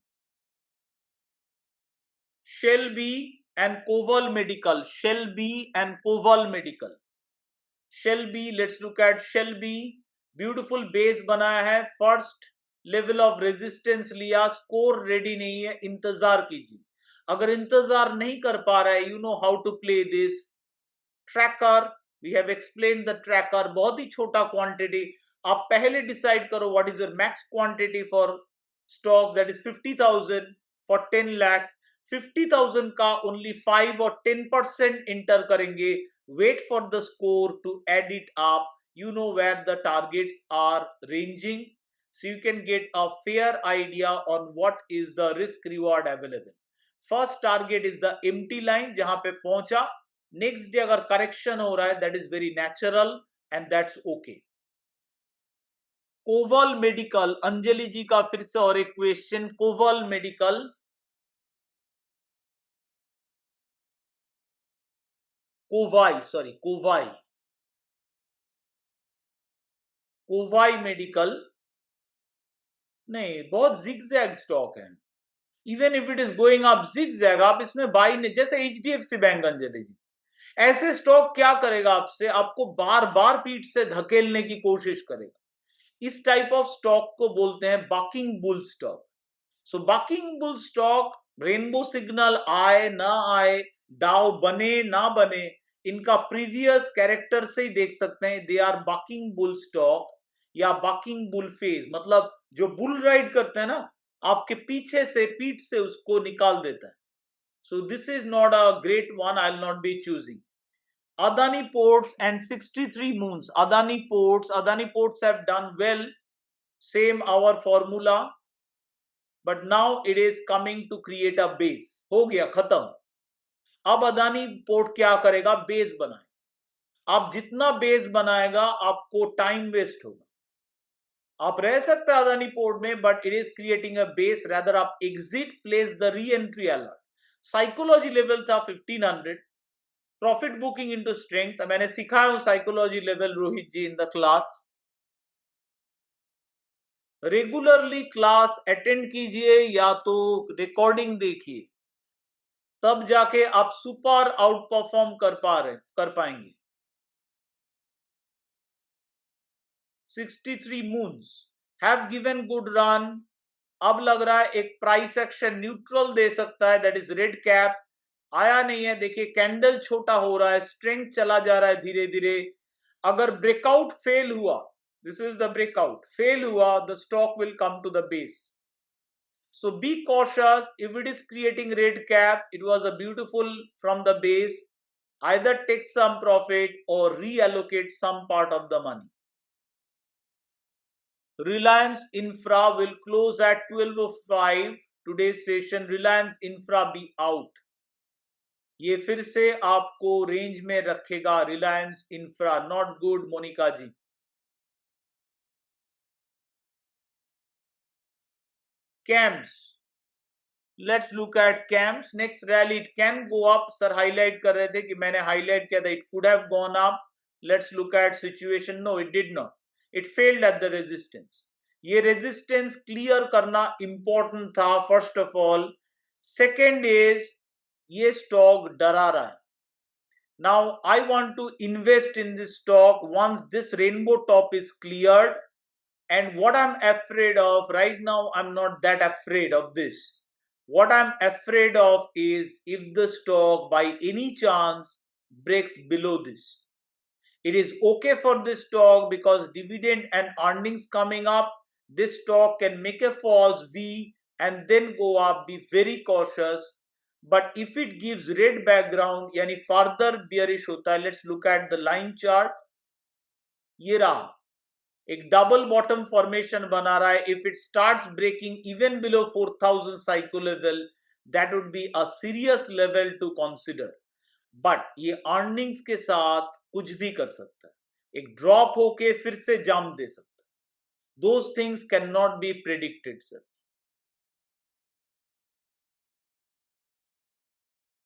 Shelby and Koval medical, Shelby and Koval medical, Shelby, let's look at Shelby, beautiful base बनाया है, first level of resistance लिया, score ready नहीं है, इंतजार कीजिए। अगर इंतजार नहीं कर पा रहा है, you know how to play this tracker, we have explain the tracker, बहुत ही छोटा क्वांटिटी, आप पहले डिसाइड करो what is your max quantity for stock, that is 50,000 for 10 lakhs। 50,000 का ओनली 5 और 10% इंटर करेंगे, wait for the score to add it up, you know where the targets are ranging, so you can get a fair idea on what is the risk reward available. First target is the empty line, जहां पे पहुंचा. Next day अगर correction हो रहा है, that is very natural and that's okay. Koval medical, Anjali ji का फिर से और एक question. Koval medical, Kovai, sorry Kovai, Kovai medical नहीं, बहुत जिगजैग स्टॉक है. Even if it is going up zigzag, आप इसमें बाई नहीं, जैसे एचडीएफसी बैंक, अंजलि जी, ऐसे स्टॉक क्या करेगा आपसे, आपको बार बार पीठ से धकेलने की कोशिश करेगा. इस टाइप ऑफ स्टॉक को बोलते हैं barking bull stock. So barking bull stock, rainbow signal आए ना आए, डाउ बने ना बने, इनका प्रीवियस कैरेक्टर से ही देख सकते हैं. They are backing bull stock या बाकिंग बुल फेज, मतलब जो बुल राइड करते हैं ना, आपके पीछे से, पीठ से उसको निकाल देता है. So this is not a great one, I will not B choosing. Adani Ports and 63 moons. Adani Ports have done well. Same our formula. But now it is coming to create a base. हो गया खत्म. अब Adani port क्या करेगा, base बनाए. आप जितना base बनाएगा आपको टाइम वेस्ट होगा. आप रह सकते हैं अदानी पोर्ट में, but it is creating a base. Rather आप exit, place the re entry alert. Psychology level था 1500. प्रॉफिट बुकिंग इनटू स्ट्रेंथ, मैंने सिखाया हूं psychology level, Rohit ji, in the class. Regularly class attend कीजिए या तो रिकॉर्डिंग देखिए, तब जाके आप सुपर आउट परफॉर्म कर पाएंगे. 63 moons have given good run. अब लग रहा है एक प्राइस एक्शन न्यूट्रल दे सकता है, दैट इज रेड कैप. आया नहीं है, देखिए कैंडल छोटा हो रहा है, स्ट्रेंथ चला जा रहा है धीरे धीरे. अगर ब्रेकआउट फेल हुआ, this is the breakout, fail हुआ, the stock will come to the base. So be cautious. If it is creating red cap, it was a beautiful from the base. Either take some profit or reallocate some part of the money. Reliance Infra will close at 12:05. Today's session, Reliance Infra be out. ये फिर से आपको range में रखेगा. Reliance infra not good, Monika ji. CAMS, let's look at CAMS. Next rally, it can go up. Sir highlight कर रहे थे कि मैंने हाईलाइट किया था, it could have gone up. Let's look at situation. No, it did not. It failed at the resistance. ये resistance clear करना important था, first of all. Second is, ये स्टॉक डरा रहा है. Now I want to invest in this stock once this rainbow top is cleared. And what I'm afraid of right now, I'm not that afraid of this. What I'm afraid of is if the stock by any chance breaks below this. It is okay for this stock because dividend and earnings coming up. This stock can make a false V and then go up. Be very cautious. But if it gives red background, यानी further bearish होता है, let's look at the line chart. ये रहा, एक double bottom formation बना रहा है. If it starts breaking even below 4000 psycho level, that would be a serious level to consider. But ये अर्निंग्स के साथ कुछ भी कर सकता है. एक ड्रॉप होके फिर से जंप दे सकता है. Those things can not be predicted sir.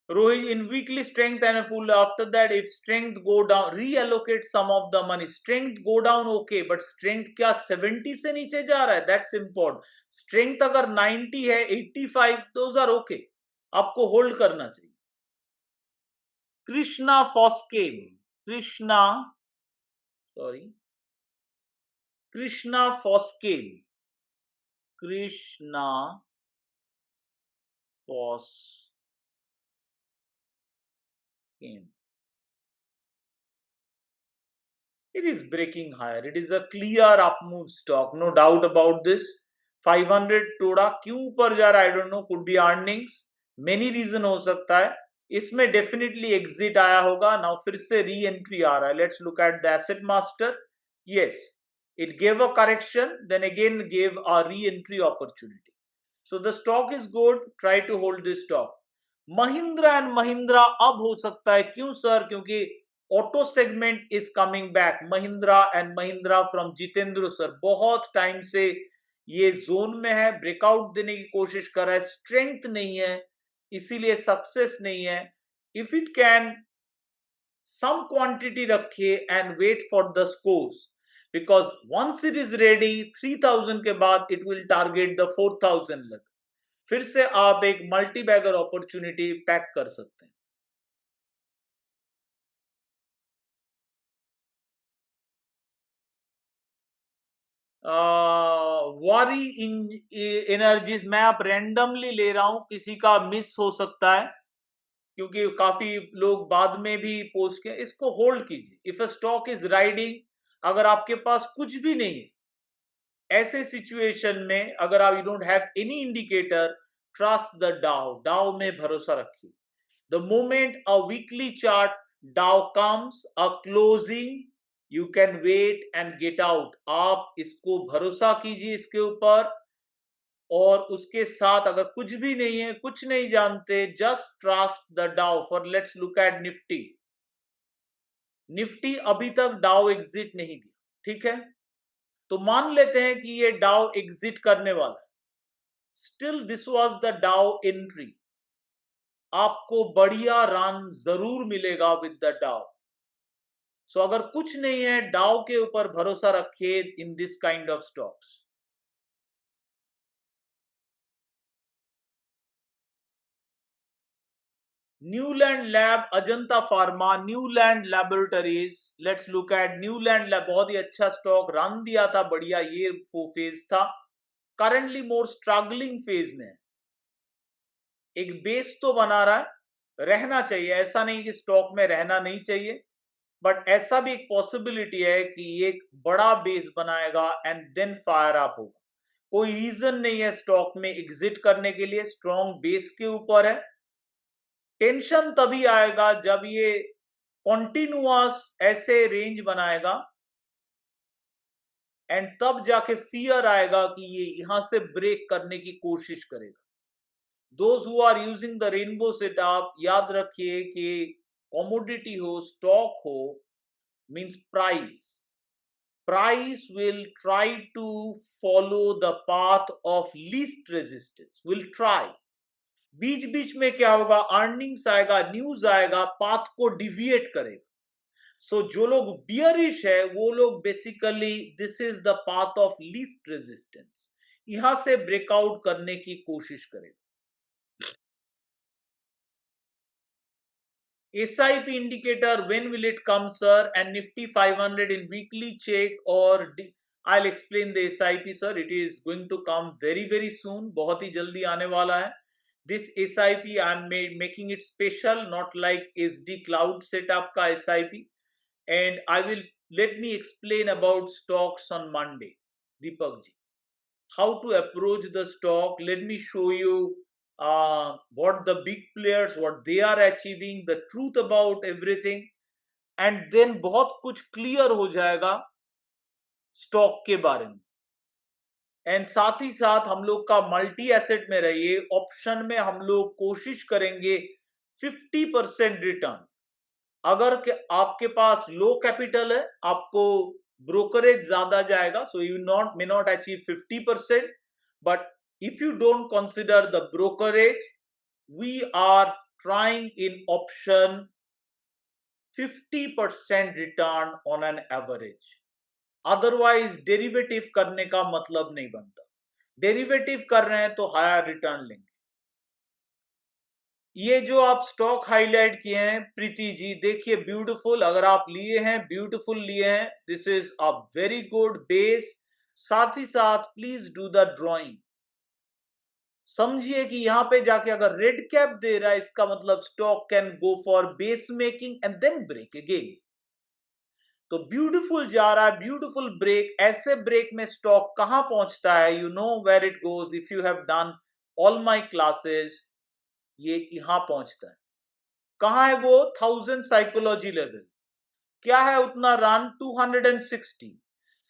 Rohit, in weekly strength and a full, after that if strength go down, reallocate some of the money. Strength go down okay, but strength क्या 70 से नीचे जा रहा है, that's important. Strength अगर 90 है, 85, those are okay. आपको hold करना चाहिए. Krishna फॉस्केम, Krishna फॉस्केम, it is breaking higher. It is a clear up move stock, no doubt about this. 500 तोड़ा, क्यों ऊपर जा रहा है, I don't know. Could be earnings, many reason हो सकता है. इसमें definitely exit आया होगा. Now फिर से re-entry आ रहा है. Let's look at the asset master. Yes, It gave a correction, then again gave a re-entry opportunity. So the stock is good, try to hold this stock. Mahindra and Mahindra अब हो सकता है, क्यों सर? क्योंकि auto segment is coming back. Mahindra and Mahindra from Jitendra sir, बहुत time से ये zone में है, ब्रेकआउट देने की कोशिश कर रहा है, स्ट्रेंथ नहीं है, इसीलिए सक्सेस नहीं है. If it can some quantity रखिए and wait for the scores, because once it is ready 3000 के बाद it will target the 4000 level. फिर से आप एक मल्टी बैगर अपॉर्चुनिटी पैक कर सकते हैं. वारी एनर्जीज मैं आप रैंडमली ले रहा हूं, किसी का मिस हो सकता है क्योंकि काफी लोग बाद में भी पोस्ट किए. इसको होल्ड कीजिए. If a stock is riding, अगर आपके पास कुछ भी नहीं है, ऐसे सिचुएशन में अगर आप you don't have any indicator, trust the Dow. Dow में भरोसा रखिए. The moment a weekly chart Dow comes a closing, you can wait and get out. आप इसको भरोसा कीजिए इसके ऊपर, और उसके साथ अगर कुछ भी नहीं है, कुछ नहीं जानते, जस्ट ट्रस्ट द डाउ. For let's look eight Nifty. Nifty अभी तक डाउ एग्जिट नहीं दिया, ठीक है, तो मान लेते हैं कि ये डाउ एग्जिट करने वाला है. स्टिल दिस वाज द डाउ एंट्री. आपको बढ़िया रन जरूर मिलेगा विद द डाउ. सो अगर कुछ नहीं है, डाउ के ऊपर भरोसा रखिए in this kind of stocks. Neuland lab, Ajanta pharma, Neuland laboratories. Let's look at Neuland lab. बहुत ही अच्छा स्टॉक, रन दिया था बढ़िया, ये वो फेज था. करंटली मोर स्ट्रगलिंग फेज में है. एक बेस तो बना रहा है, रहना चाहिए, ऐसा नहीं कि स्टॉक में रहना नहीं चाहिए, बट ऐसा भी एक पॉसिबिलिटी है कि ये एक बड़ा बेस बनाएगा एंड देन फायर अप होगा. कोई रीजन नहीं है स्टॉक में एग्जिट करने के लिए, स्ट्रॉन्ग बेस के ऊपर है. टेंशन तभी आएगा जब ये कॉन्टिन्यूअस ऐसे रेंज बनाएगा, एंड तब जाके फियर आएगा कि ये यहां से ब्रेक करने की कोशिश करेगा. Those who are using the rainbow setup, याद रखिए कि कमोडिटी हो, स्टॉक हो, means price will try to follow the path of least resistance, will try. बीच बीच में क्या होगा, अर्निंग्स आएगा, न्यूज आएगा, पाथ को डिविएट करेगा. सो जो लोग बियरिश है वो लोग basically this is the path of least resistance, यहां से ब्रेकआउट करने की कोशिश करेगा. SIP indicator, when will it come sir? And Nifty 500 in weekly check, or I'll explain the SIP sir. It is going to come very very soon. बहुत ही जल्दी आने वाला है. This SIP I'm making it special, not like SD cloud setup का SIP. And I will, let me explain about stocks on Monday. Deepak ji, how to approach the stock. Let me show you what the big players, what they are achieving, the truth about everything, and then बहुत कुछ clear हो जाएगा stock के बारे में. And साथ ही साथ हम लोग का मल्टी एसेट में रहिए. ऑप्शन में हम लोग कोशिश करेंगे 50% रिटर्न. अगर आपके पास लो कैपिटल है, आपको ब्रोकरेज ज्यादा जाएगा, so you may not achieve 50%. But if you don't consider the brokerage, we are trying in option 50% return on an average. Otherwise derivative करने का मतलब नहीं बनता. डेरिवेटिव कर रहे हैं तो हायर रिटर्न लेंगे. ये जो आप स्टॉक हाईलाइट किए हैं प्रीति जी, देखिए ब्यूटीफुल, अगर आप लिए हैं, ब्यूटीफुल लिए हैं, this is a very good base. साथ ही साथ प्लीज डू द ड्रॉइंग. समझिए कि यहां पे जाके अगर रेड कैप दे रहा है, इसका मतलब stock can go for base making and then break again. तो ब्यूटीफुल जा रहा है, ब्यूटीफुल ब्रेक. ऐसे ब्रेक में स्टॉक कहां पहुंचता है, you know where it goes. If you have done all my classes, ये यहां पहुंचता है. कहां है वो? 1000 साइकोलॉजी लेवल. क्या है उतना रन? 260.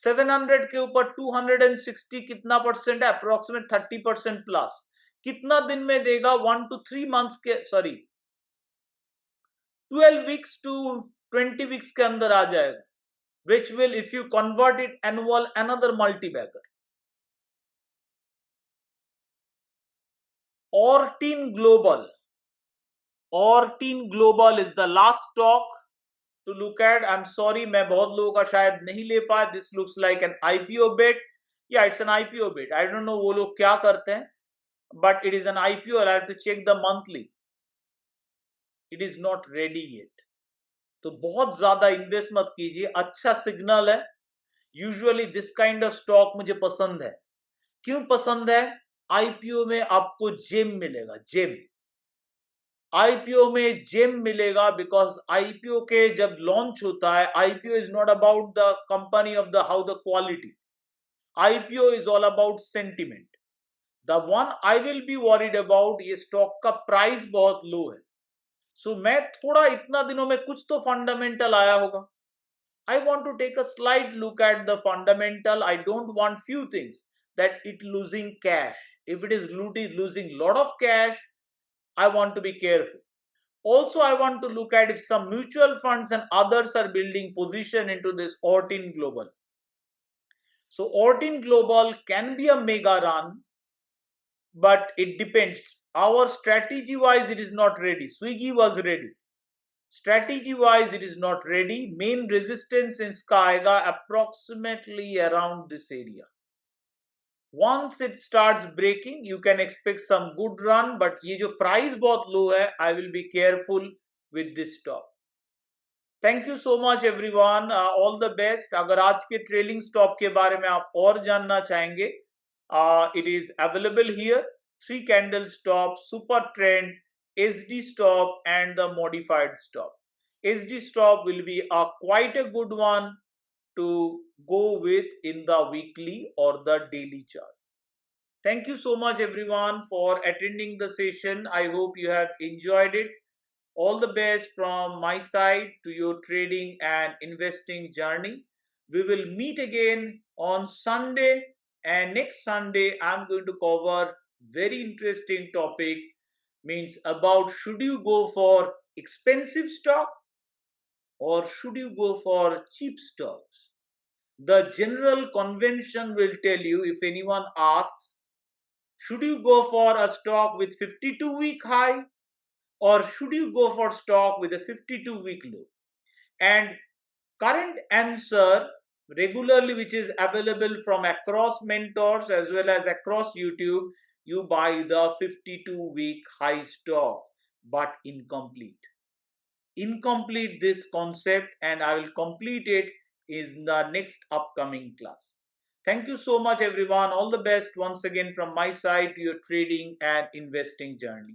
700 के ऊपर 260 कितना परसेंट है? Approximate 30% plus. कितना दिन में देगा? 1 to 3 months के 12 weeks to 20 weeks के अंदर आ जाएगा, which will, if you convert it annual, another multi-bagger. Ortin Global. Ortin Global is the last stock to look at. I'm sorry, मैं बहुत लोगों का शायद नहीं ले पाया. This looks like an IPO bid. Yeah, it's an IPO bid. I don't know वो लोग क्या करते हैं, but it is an IPO. I'll have to check the monthly. It is not ready yet. तो बहुत ज्यादा इन्वेस्ट मत कीजिए. अच्छा सिग्नल है. Usually this kind of stock मुझे पसंद है. क्यों पसंद है? आईपीओ में आपको जेम मिलेगा. जेम आईपीओ में जेम मिलेगा बिकॉज आईपीओ के जब लॉन्च होता है, IPO is not about the company of the how the quality. IPO is all about sentiment. The one I will be worried about, ये स्टॉक का price बहुत लो है. सो मैं थोड़ा इतना दिनों में कुछ तो फंडामेंटल आया होगा. I want to take a slight look at the fundamental. I don't want few things that it losing cash. If it is losing lot of cash, I want to be careful. Also, I want to look at if some mutual funds and others are building position into this Ortin Global. So Ortin Global can be a mega run, but it depends. Our strategy wise, it is not ready. Swiggy was ready. Strategy wise, it is not ready. Main resistance इसका आएगा approximately around this area. Once it starts breaking, you can expect some good run, but ये जो price बहुत low है, I will be careful with this stop. Thank you so much everyone. All the best. अगर आज के trailing stop के बारे में आप और जानना चाहेंगे, it is available here. 3 candle stop, super trend, SD stop and the modified stop. SD stop will be quite a good one to go with in the weekly or the daily chart. Thank you so much everyone for attending the session. I hope you have enjoyed it. All the best from my side to your trading and investing journey. We will meet again on Sunday, and next Sunday I'm going to cover very interesting topic, means about should you go for expensive stock or should you go for cheap stocks. The general convention will tell you, if anyone asks, should you go for a stock with 52-week high or should you go for stock with a 52-week low? And current answer regularly, which is available from across mentors as well as across YouTube, you buy the 52-week high stock, but incomplete. Incomplete this concept, and I will complete it in the next upcoming class. Thank you so much everyone. All the best once again from my side to your trading and investing journey.